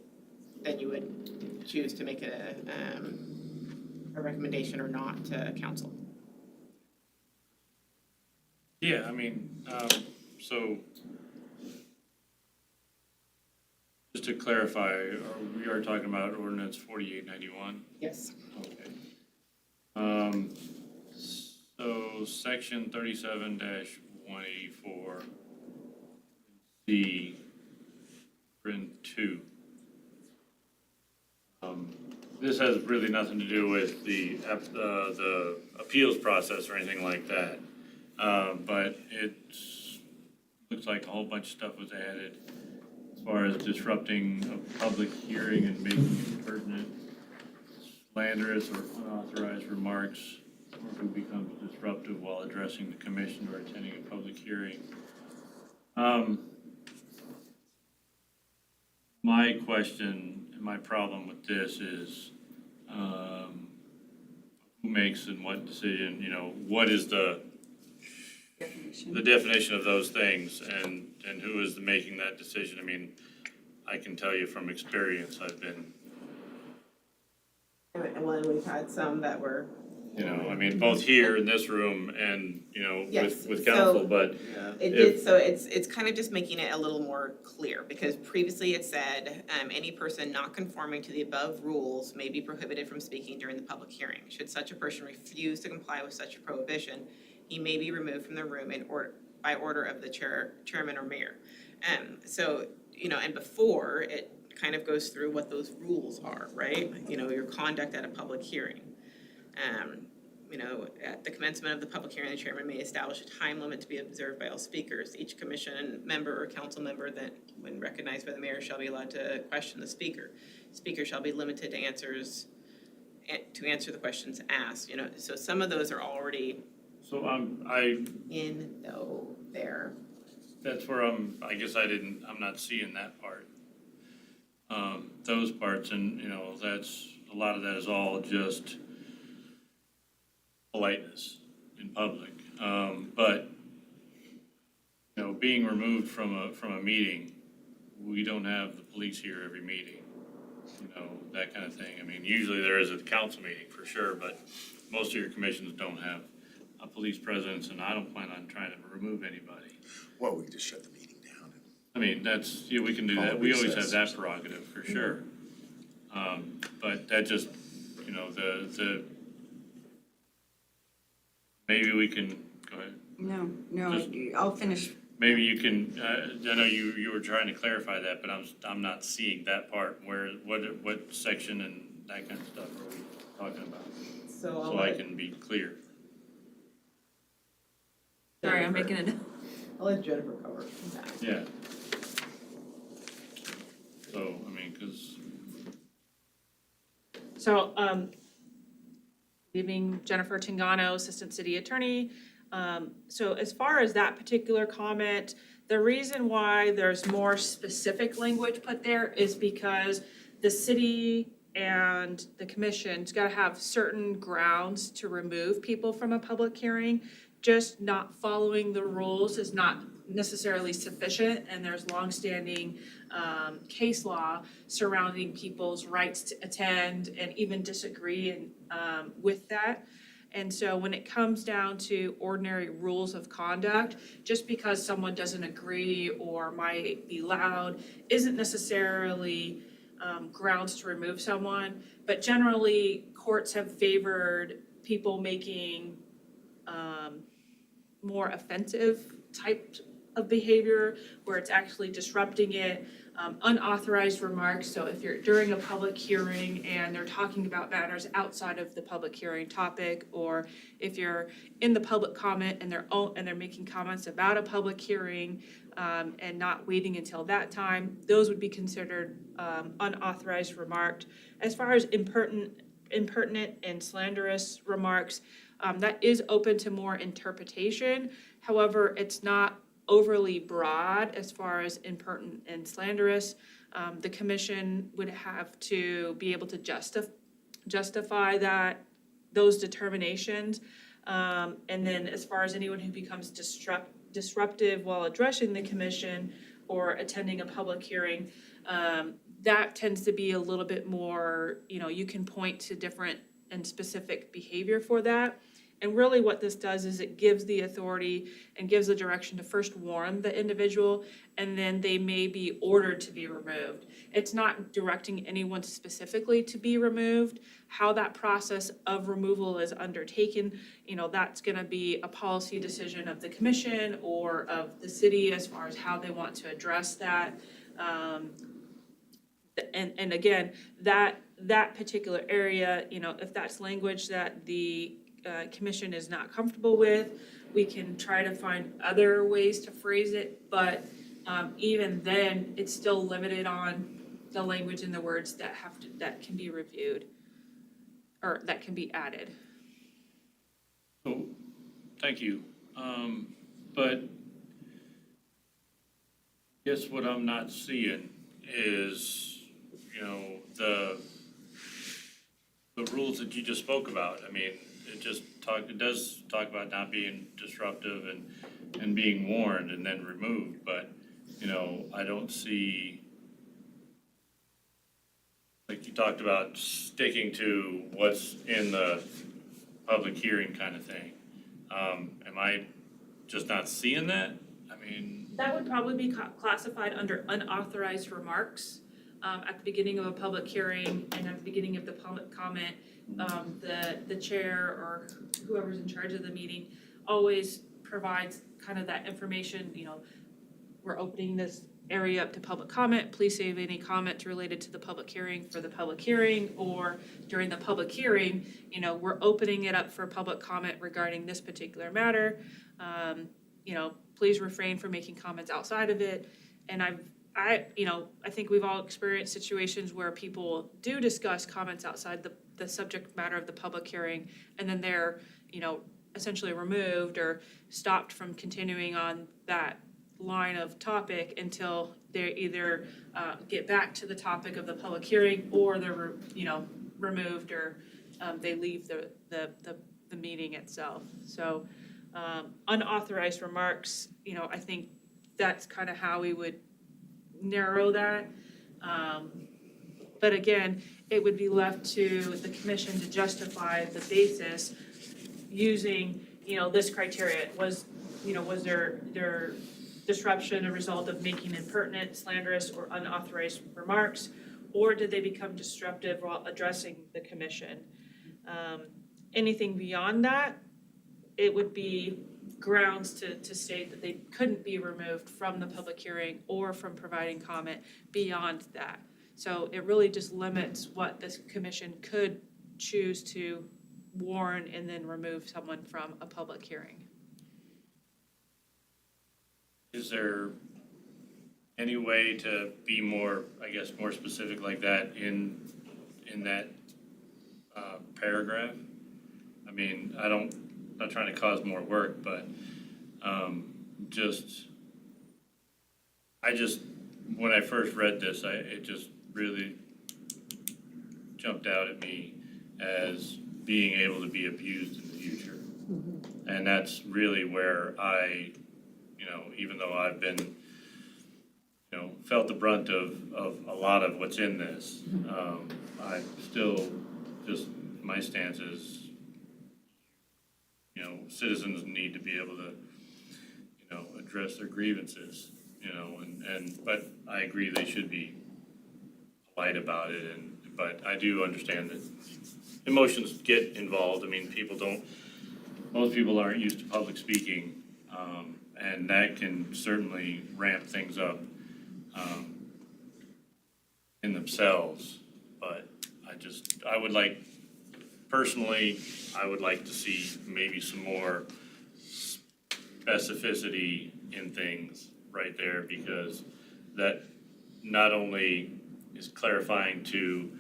then you would choose to make a recommendation or not to council. Yeah, I mean, so just to clarify, we are talking about ordinance 4891? Yes. Okay. So section 37-184 C, print 2. This has really nothing to do with the appeals process or anything like that. But it looks like a whole bunch of stuff was added as far as disrupting a public hearing and making impertinent, slanderous, or unauthorized remarks, or who becomes disruptive while addressing the commission or attending a public hearing. My question and my problem with this is, who makes and what decision, you know, what is the definition of those things, and who is making that decision? I mean, I can tell you from experience, I've been, And when we've had some that were, you know, I mean, both here in this room and, you know, Yes, with council, so- but it did, so it's kind of just making it a little more clear, because previously it said, any person not conforming to the above rules may be prohibited from speaking during the public hearing. Should such a person refuse to comply with such a prohibition, he may be removed from the room by order of the chairman or mayor. So, you know, and before, it kind of goes through what those rules are, right? You know, your conduct at a public hearing. You know, at the commencement of the public hearing, the chairman may establish a time limit to be observed by all speakers. Each commission member or council member that, when recognized by the mayor, shall be allowed to question the speaker. Speaker shall be limited to answer the questions asked, you know, so some of those are already so there. that's where I guess I'm not seeing that part. Those parts, and, you know, a lot of that is all just politeness in public. But, you know, being removed from a meeting, we don't have the police here every meeting, you know, that kind of thing. I mean, usually there is at the council meeting for sure, but most of your commissions don't have a police presence, and I don't plan on trying to remove anybody. Well, we can just shut the meeting down. I mean, that's, yeah, we can do Call that, it we always have recess. that prerogative, for sure. But that just, you know, maybe we can, go ahead, No, Just- I'll finish. maybe you can, I know you were trying to clarify that, but I'm not seeing that part, what section and that kind of stuff are we talking about? So I can be clear. Sorry, I'm making a note. I'll let Jennifer cover that. Yeah. So, I mean, 'cause, So, leaving Jennifer Tingano, Assistant City Attorney. So as far as that particular comment, the reason why there's more specific language put there is because the city and the commission's gotta have certain grounds to remove people from a public hearing. Just not following the rules is not necessarily sufficient, and there's longstanding case law surrounding people's rights to attend and even disagree with that. And so when it comes down to ordinary rules of conduct, just because someone doesn't agree or might be loud isn't necessarily grounds to remove someone. But generally, courts have favored people making more offensive types of behavior where it's actually disrupting it, unauthorized remarks. So if you're during a public hearing and they're talking about matters outside of the public hearing topic, or if you're in the public comment and they're making comments about a public hearing and not waiting until that time, those would be considered unauthorized remarks. As far as impertinent and slanderous remarks, that is open to more interpretation. However, it's not overly broad as far as impertinent and slanderous. The commission would have to be able to justify those determinations. And then as far as anyone who becomes disruptive while addressing the commission or attending a public hearing, that tends to be a little bit more, you can point to different and specific behavior for that. And really what this does is it gives the authority and gives the direction to first warn the individual, and then they may be ordered to be removed. It's not directing anyone specifically to be removed. How that process of removal is undertaken, that's gonna be a policy decision of the commission or of the city as far as how they want to address that. And again, that particular area, if that's language that the commission is not comfortable with, we can try to find other ways to phrase it, but even then, it's still limited on the language and the words that can be reviewed or that can be added. So, thank you. But guess what I'm not seeing is, the rules that you just spoke about. I mean, it does talk about not being disruptive and being warned and then removed, but, I don't see, like you talked about sticking to what's in the public hearing kind of thing. Am I just not seeing that? I mean, That would probably be classified under unauthorized remarks at the beginning of a public hearing and at the beginning of the public comment. The chair or whoever's in charge of the meeting always provides kind of that information, we're opening this area up to public comment, please save any comments related to the public hearing for the public hearing, or during the public hearing, we're opening it up for public comment regarding this particular matter. Please refrain from making comments outside of it. And I think we've all experienced situations where people do discuss comments outside the subject matter of the public hearing, and then they're, essentially removed or stopped from continuing on that line of topic until they either get back to the topic of the public hearing, or they're, removed, or they leave the meeting itself. So unauthorized remarks, I think that's kind of how we would narrow that. But again, it would be left to the commission to justify the basis using, this criteria. Was there disruption a result of making impertinent, slanderous, or unauthorized remarks, or did they become disruptive while addressing the commission? Anything beyond that, it would be grounds to state that they couldn't be removed from the public hearing or from providing comment beyond that. So it really just limits what this commission could choose to warn and then remove someone from a public hearing. is there any way to be more specific like that in that paragraph? I mean, not trying to cause more work, but when I first read this, it just really jumped out at me as being able to be abused in the future. And that's really where I, even though I've been, felt the brunt of a lot of what's in this, I still my stance is, citizens need to be able to, address their grievances, but I agree they should be polite about it, but I do understand that emotions get involved. I mean, most people aren't used to public speaking, and that can certainly ramp things up in themselves. But I would like to see maybe some more specificity in things right there, because that not only is clarifying to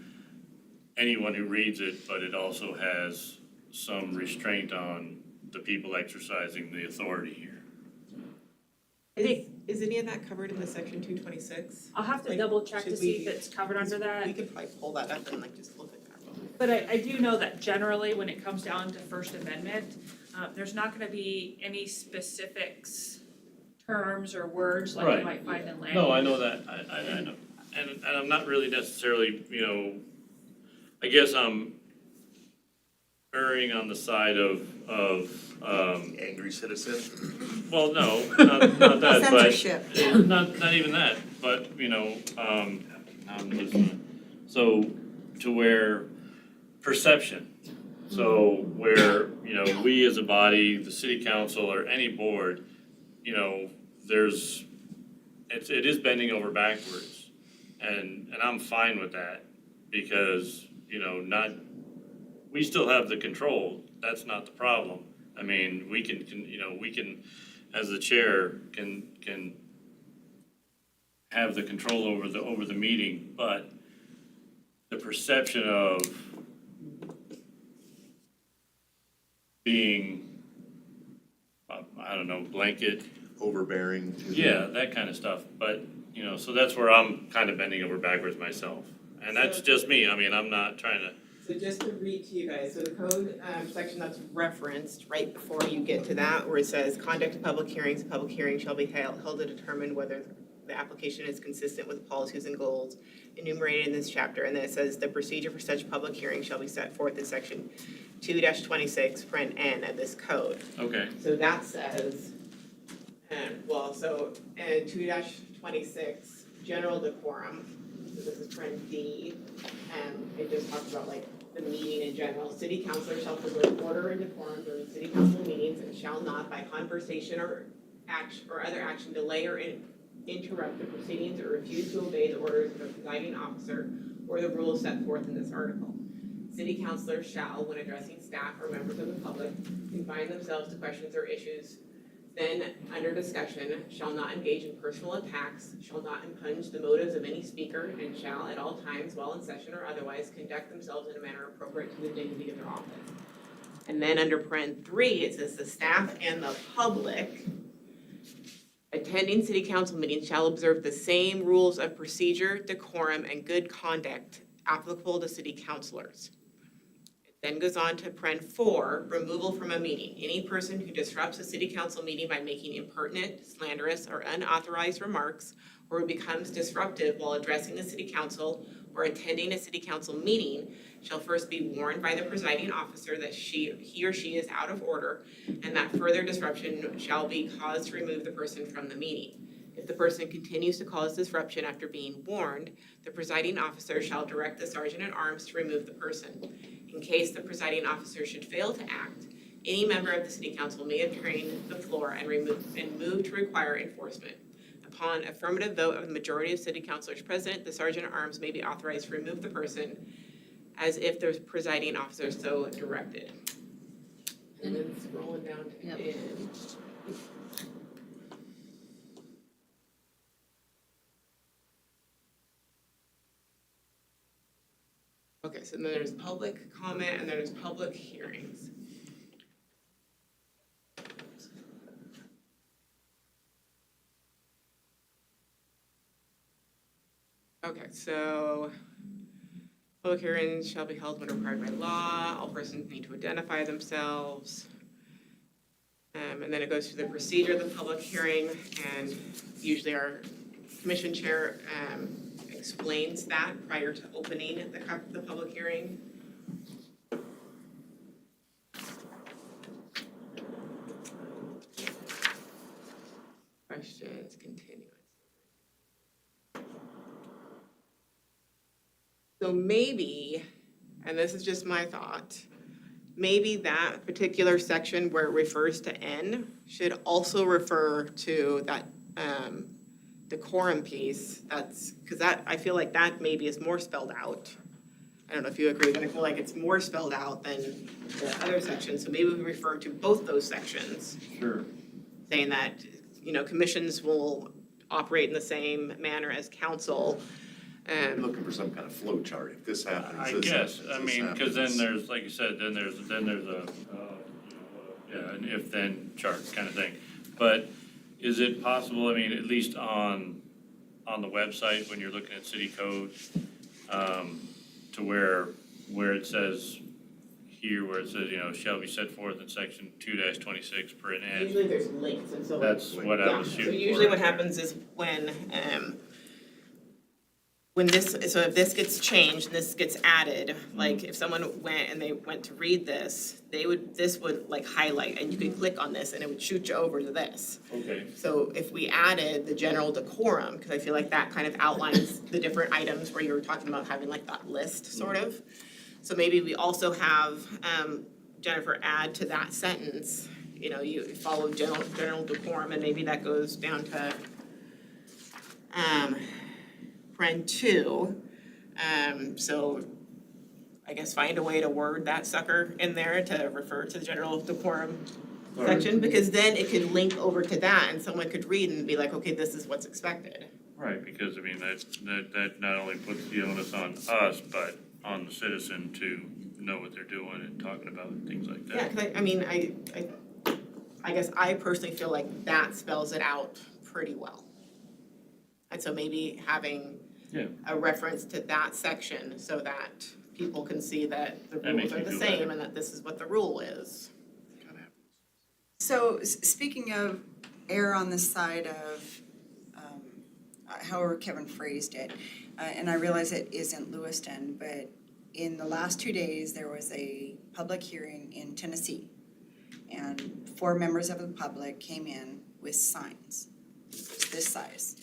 anyone who reads it, but it also has some restraint on the people exercising the authority here. Is any of that covered in the section 226? I'll have to Like, double check to should see we- if it's covered under that. We could probably pull that up and just look at that real quick. But I do know that generally, when it comes down to First Amendment, there's not gonna be any specifics, terms or words like Right. you might find in land. No, I know that, I know, and I'm not really necessarily, I guess I'm erring on the side of Angry citizen? well, no, not that, but Censorship. not even that, but, I'm listening. So, to where perception, so where, we as a body, the city council, or any board, it is bending over backwards. And I'm fine with that, because, we still have the control, that's not the problem. I mean, we can, as the chair, can have the control over the meeting, but the perception of being, I don't know, blanket, Overbearing to the. yeah, that kind of stuff, but, you know, so that's where I'm kind of bending over backwards myself. And that's just me, I mean, I'm not trying to, So just to read to you guys, so the code section that's referenced right before you get to that, where it says conduct of public hearings, a public hearing shall be held to determine whether the application is consistent with the policies and goals enumerated in this chapter, and then it says the procedure for such public hearing shall be set forth in section 2-26, paren N of this code. okay, So that says, and 2-26, general decorum, so this is paren D, and it just talks about like the meeting in general. City councilor shall preserve order and decorum during city council meetings and shall not by conversation or action or other action delay or interrupt the proceedings or refuse to obey the orders of the presiding officer or the rules set forth in this article. City councilors shall, when addressing staff or members of the public, confine themselves to questions or issues then under discussion, shall not engage in personal attacks, shall not impugn the motives of any speaker, and shall at all times, while in session or otherwise, conduct themselves in a manner appropriate to the dignity of their office. And then under paren 3, it says the staff and the public attending city council meetings shall observe the same rules of procedure, decorum, and good conduct applicable to city councilors. Then goes on to paren 4, removal from a meeting. Any person who disrupts a city council meeting by making impertinent, slanderous, or unauthorized remarks, or who becomes disruptive while addressing the city council or attending a city council meeting, shall first be warned by the presiding officer that he or she is out of order, and that further disruption shall be caused to remove the person from the meeting. If the person continues to cause disruption after being warned, the presiding officer shall direct the sergeant at arms to remove the person. In case the presiding officer should fail to act, any member of the city council may obtain the floor and move to require enforcement. Upon affirmative vote of the majority of city councilors present, the sergeant at arms may be authorized to remove the person as if the presiding officer so directed. And then scrolling down to Yep. N. Okay, so then there's public comment and then there's public hearings. Okay, so public hearings shall be held when required by law. All persons need to identify themselves. And then it goes through the procedure of the public hearing, and usually our commission chair explains that prior to opening the public hearing. Questions, continuance. So maybe, and this is just my thought, maybe that particular section where it refers to N should also refer to that decorum piece. That's, because that, I feel like that maybe is more spelled out. I don't know if you agree, but I feel like it's more spelled out than the other sections. So maybe we refer to both those sections, sure. saying that, you know, commissions will operate in the same manner as council. I'm looking for some kind of flow chart. If this happens, I this guess, happens, I this mean, cause then happens. there's, like you said, then there's a, yeah, an if-then chart kind of thing. But is it possible, I mean, at least on the website, when you're looking at city code, to where it says here, where it says, you know, shall be set forth in section 2-26 paren N. Usually there's links, and so. That's what I was shooting for. So usually what right there. happens is when this, so if this gets changed and this gets added, like if someone went and they went to read this, this would like highlight, and you could click on this and it would shoot you over to this. Okay, So if we added the general decorum, because I feel like that kind of outlines the different items where you were talking about having like that list, sort of. So maybe we also have Jennifer add to that sentence, you know, you follow general decorum, and maybe that goes down to paren 2. So I guess find a way to word that sucker in there to refer to the general decorum section, because then it could link over to that and someone could read and be like, okay, this is what's expected. Right, because I mean, that not only puts the onus on us, but on the citizen to know what they're doing and talking about and things like that. Yeah, 'cause I guess I personally feel like that spells it out pretty well. And so maybe having Yeah. a reference to that section so that people can see that the That makes rules are me the feel better. same and that this is what the rule is. So speaking of err on the side of, however Kevin phrased it, and I realize it isn't Lewiston, but in the last 2 days, there was a public hearing in Tennessee. And 4 members of the public came in with signs, this size.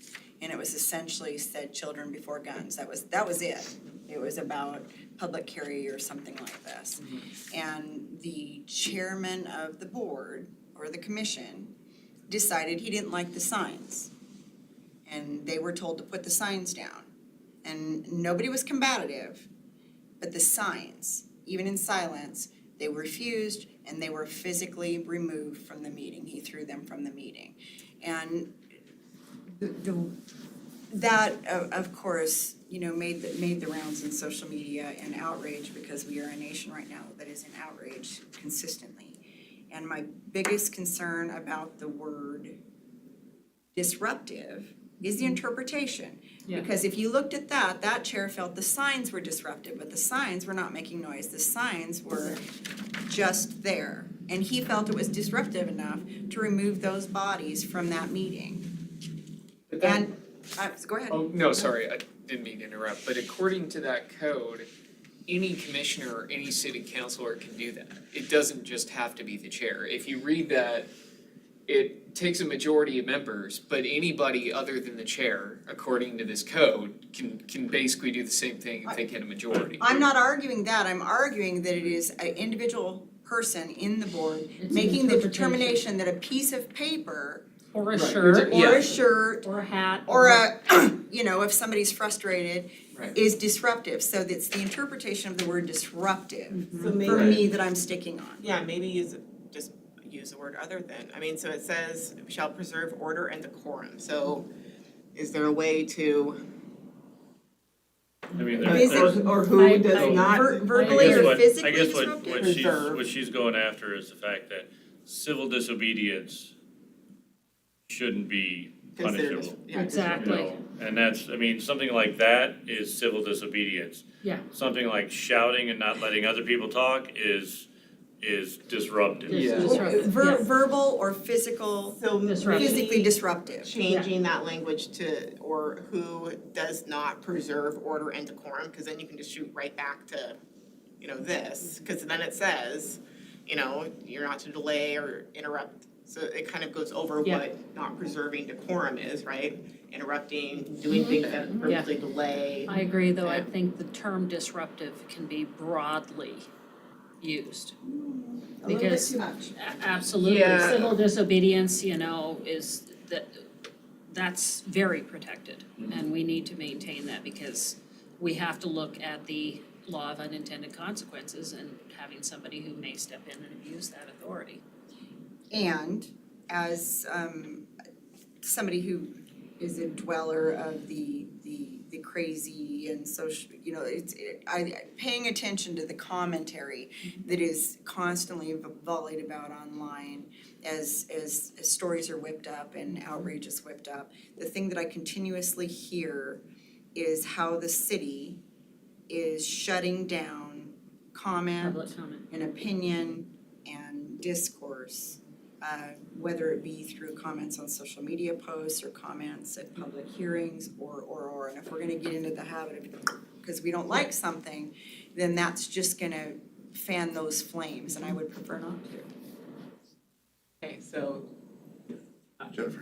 And it was essentially said children before guns. That was it. It was about public carry or something like this. And the chairman of the board or the commission decided he didn't like the signs. And they were told to put the signs down. And nobody was combative, but the signs, even in silence, they refused and they were physically removed from the meeting. He threw them from the meeting. And that, of course, made the rounds in social media and outrage, because we are a nation right now that is in outrage consistently. And my biggest concern about the word disruptive is the interpretation. Yeah. Because if you looked at that chair felt the signs were disruptive, but the signs were not making noise. The signs were just there. And he felt it was disruptive enough to remove those bodies from that meeting. And, go ahead. Oh, no, sorry, I didn't mean to interrupt, but according to that code, any commissioner or any city councilor can do that. It doesn't just have to be the chair. If you read that, it takes a majority of members, but anybody other than the chair, according to this code, can basically do the same thing if they get a majority. I'm not arguing that. I'm arguing that it is an individual person in the board It's an making the interpretation. determination that a piece of paper Or a Right. shirt, or a shirt or a hat. or if somebody's frustrated, Right. is disruptive. So it's the interpretation of the word disruptive So maybe. for me that I'm sticking on. Yeah, maybe use the word other than. I mean, so it says shall preserve order and decorum. So is there a way to, I mean, Or who does not verbally I guess or what- physically I guess disruptive? what she's going after is the fact that civil disobedience shouldn't be consider punishable. yeah, Exactly. You know, and that's, I mean, something like that is civil disobedience. Yeah. Something like shouting and not letting other people talk is disruptive. Yeah. Disruptive, yes. Verbal or physical, So Disruptive. physically disruptive. changing that language to, or who does not preserve order and decorum, because then you can just shoot right back to, this, because then it says, you're not to delay or interrupt. So it kind of goes over Yeah. what not preserving decorum is, right? Interrupting, doing things that purposely delay. I agree, though, I Yeah. think the term disruptive can be broadly used. A little bit Because- too much. Absolutely, Yeah. civil disobedience, is that's very protected. And we need to maintain that because we have to look at the law of unintended consequences and having somebody who may step in and abuse that authority. And as somebody who is a dweller of the crazy and social, paying attention to the commentary that is constantly volleyed about online as stories are whipped up and outrage is whipped up. The thing that I continuously hear is how the city is shutting down comment Public comment. and opinion and discourse, whether it be through comments on social media posts or comments at public hearings or, and if we're gonna get into the habit of, because we don't like something, then that's just gonna fan those flames, and I would prefer not to. Okay, so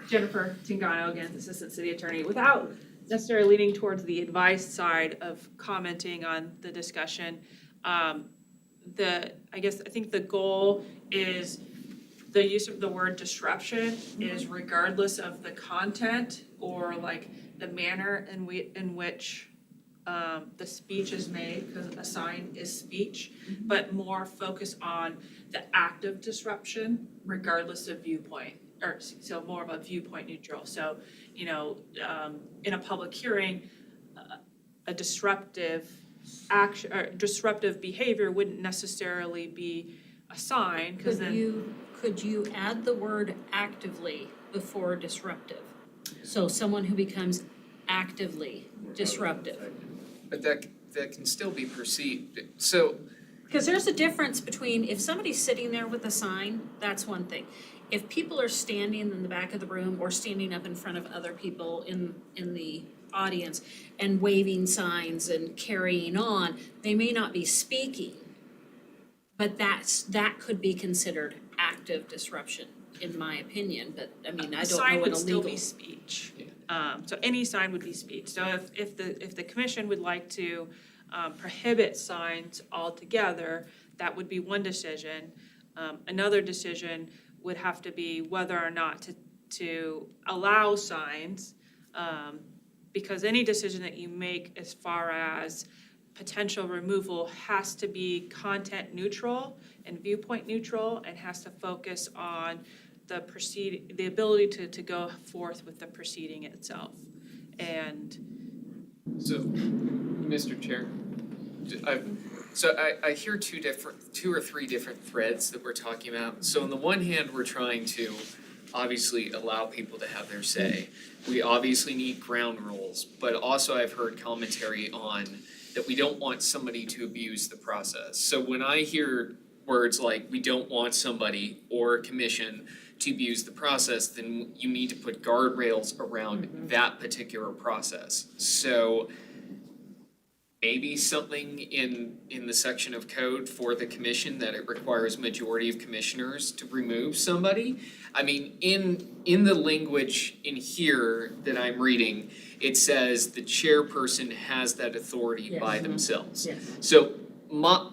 Jennifer Tingano, again, Assistant City Attorney, without necessarily leaning towards the advice side of commenting on the discussion, I think the goal is the use of the word disruption is regardless of the content or like the manner in which the speech is made, because a sign is speech, but more focus on the act of disruption regardless of viewpoint. more of a viewpoint neutral. So, you know, in a public hearing, a disruptive action, or disruptive behavior wouldn't necessarily be a sign, because then. Could you add the word actively before disruptive? So someone who becomes actively disruptive. But that can still be perceived, so, Because there's a difference between if somebody's sitting there with a sign, that's one thing. If people are standing in the back of the room or standing up in front of other people in the audience and waving signs and carrying on, they may not be speaking. But that could be considered active disruption, in my opinion, but I mean, I don't know Sign what would still illegal. be speech. So any sign would be speech. So if the commission would like to prohibit signs altogether, that would be one decision. Another decision would have to be whether or not to allow signs, because any decision that you make as far as potential removal has to be content neutral and viewpoint neutral, and has to focus on the ability to go forth with the proceeding itself. And so, Mr. Chair, I hear two or three different threads that we're talking about. So on the one hand, we're trying to obviously allow people to have their say. We obviously need ground rules, but also I've heard commentary on that we don't want somebody to abuse the process. So when I hear words like we don't want somebody or a commission to abuse the process, then you need to put guardrails around that particular process. So maybe something in the section of code for the commission that it requires majority of commissioners to remove somebody. I mean, in the language in here that I'm reading, it says the chairperson has that authority by themselves. Yes. So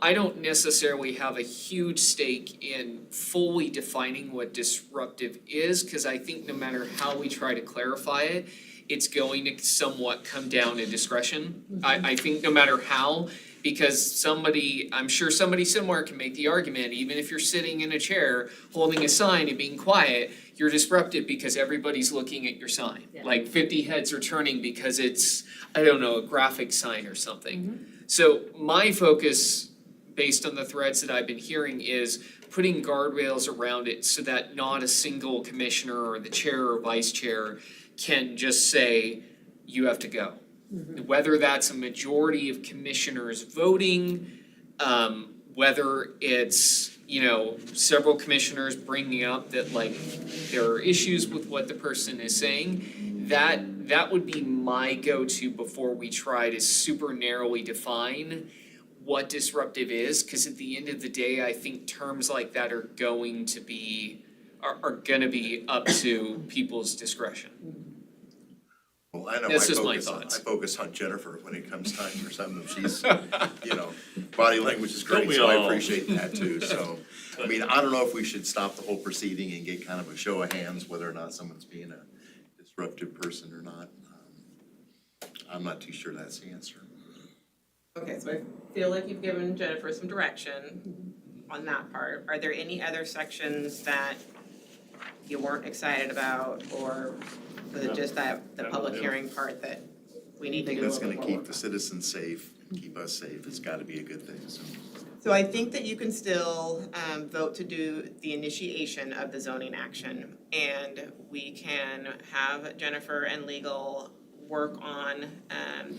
I don't necessarily have a huge stake in fully defining what disruptive is, because I think no matter how we try to clarify it, it's going to somewhat come down to discretion. I think no matter how, because I'm sure somebody somewhere can make the argument, even if you're sitting in a chair holding a sign and being quiet, you're disruptive because everybody's looking at your sign. Yeah. Like 50 heads are turning because it's, I don't know, a graphic sign or something. So my focus, based on the threads that I've been hearing, is putting guardrails around it so that not a single commissioner or the chair or vice chair can just say, you have to go. Whether that's a majority of commissioners voting, whether it's, several commissioners bringing up that like there are issues with what the person is saying, that would be my go-to before we try to super narrowly define what disruptive is, because at the end of the day, I think terms like that are going to be up to people's discretion. Well, I know That's just my I thoughts. focus on Jennifer when it comes time for something. She's, body language is Don't great, we so I all? appreciate that too. So, I mean, I don't know if we should stop the whole proceeding and get kind of a show of hands whether or not someone's being a disruptive person or not. I'm not too sure that's the answer. Okay, so I feel like you've given Jennifer some direction on that part. Are there any other sections that you weren't excited about, or was it just the public hearing part that we need to do a That's little gonna bit more keep the citizens safe, keep us safe. It's gotta be a good thing, so. So I think that you can still vote to do the initiation of the zoning action, and we can have Jennifer and legal work on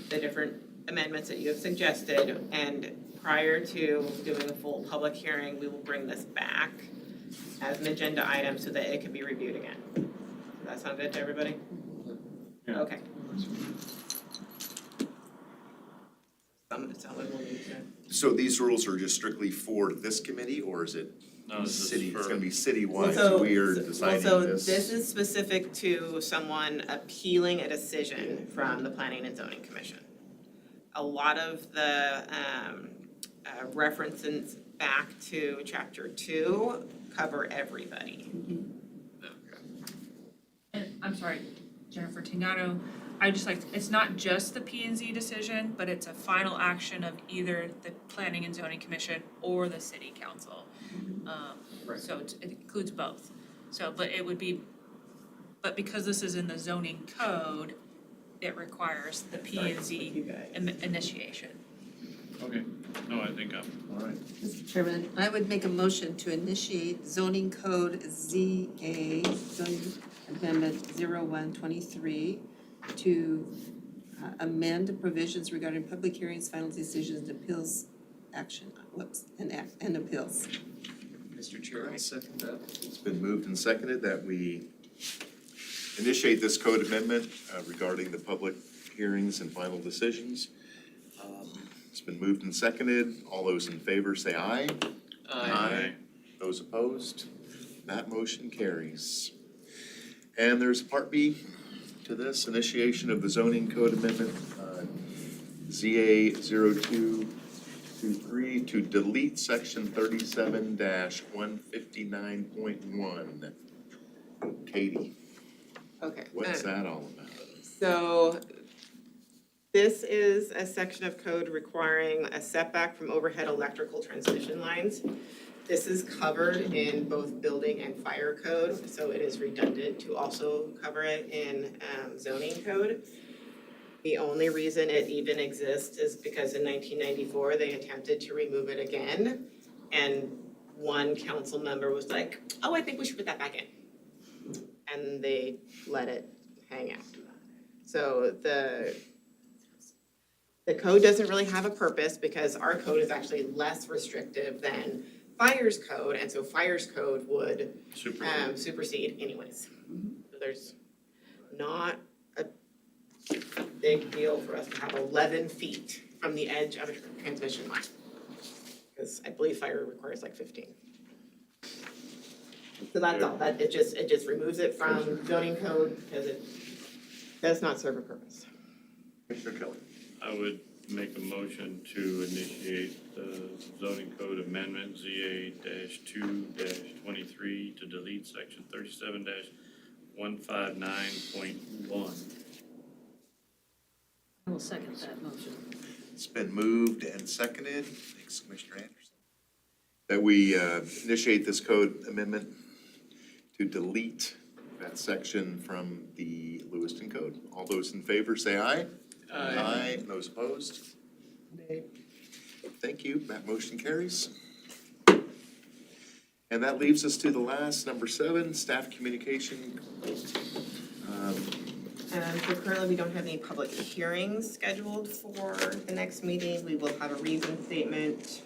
the different amendments that you have suggested, and prior to doing a full public hearing, we will bring this back as an agenda item so that it can be reviewed again. Does that sound good to everybody? Yeah. Okay. Someone will need to. So these rules are just strictly for this committee, or is it No, this is city, it's for- gonna be citywide, so we are deciding So this? this is specific to someone appealing a decision from the Planning and Zoning Commission. A lot of the references back to chapter 2 cover everybody. And I'm sorry, Jennifer Tinato, it's not just the P and Z decision, but it's a final action of either the Planning and Zoning Commission or the City Council. So it includes both. So, but it would be but because this is in the zoning code, it requires the P and Z initiation. Okay, no, I think I'm, All right. Mr. Chairman, I would make a motion to initiate zoning code ZA, zoning amendment 0123, to amend provisions regarding public hearings, final decisions, and appeals action, and appeals. Mr. Chair, I'll second that. It's been moved and seconded that we initiate this code amendment regarding the public hearings and final decisions. It's been moved and seconded. All those in favor say aye. Aye. Those opposed? That motion carries. And there's part B to this, initiation of the zoning code amendment, ZA 0223, to delete section 37-159.1. Katie, Okay. what's that all about? So this is a section of code requiring a setback from overhead electrical transmission lines. This is covered in both building and fire code, so it is redundant to also cover it in zoning code. The only reason it even exists is because in 1994, they attempted to remove it again. And one council member was like, oh, I think we should put that back in. And they let it hang out. So the code doesn't really have a purpose because our code is actually less restrictive than fire's code, and so fire's code would supersede anyways. So there's not a big deal for us to have 11 feet from the edge of a transmission line. Because I believe fire requires like 15. So that's all, it just removes it from zoning code because it does not serve a purpose. Commissioner Kelly. I would make a motion to initiate the zoning code amendment ZA-2-23 to delete section 37-159.1. I will second that motion. It's been moved and seconded, thanks Commissioner Anderson, that we initiate this code amendment to delete that section from the Lewiston Code. All those in favor say aye. Aye. Those opposed? Nay. Thank you, that motion carries. And that leaves us to the last, number 7, staff communication. So currently, we don't have any public hearings scheduled for the next meeting. We will have a reason statement,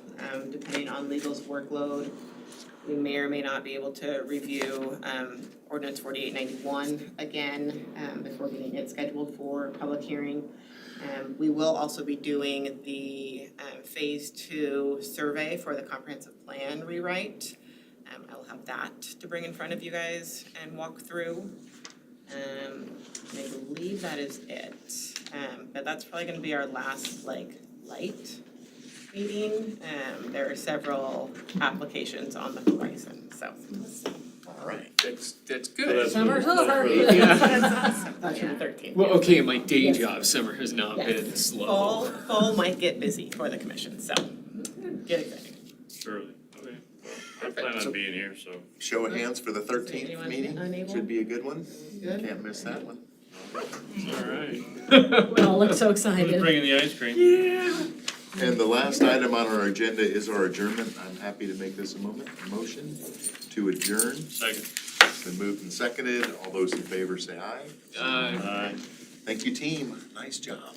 depending on legal's workload. We may or may not be able to review ordinance 4891 again before getting it scheduled for public hearing. We will also be doing the phase 2 survey for the comprehensive plan rewrite. I will have that to bring in front of you guys and walk through. And I believe that is it. But that's probably gonna be our last light meeting. There are several applications on the horizon, so. All right. That's good. Summer's over. That's for the 13th. Well, okay, my day job summer has not been slow. Fall might get busy for the commission, so get excited. Surely, okay. I plan on being here, so. Show of hands for the 13th Anyone meeting, unable? should be a good one. Good? Can't miss that one. All right. We all look so Who's excited. bringing the ice cream? And the last item on our agenda is our adjournment. I'm happy to make this a motion to adjourn. Second. It's been moved and seconded. All those in favor say aye. Aye. Thank you, team. Nice job.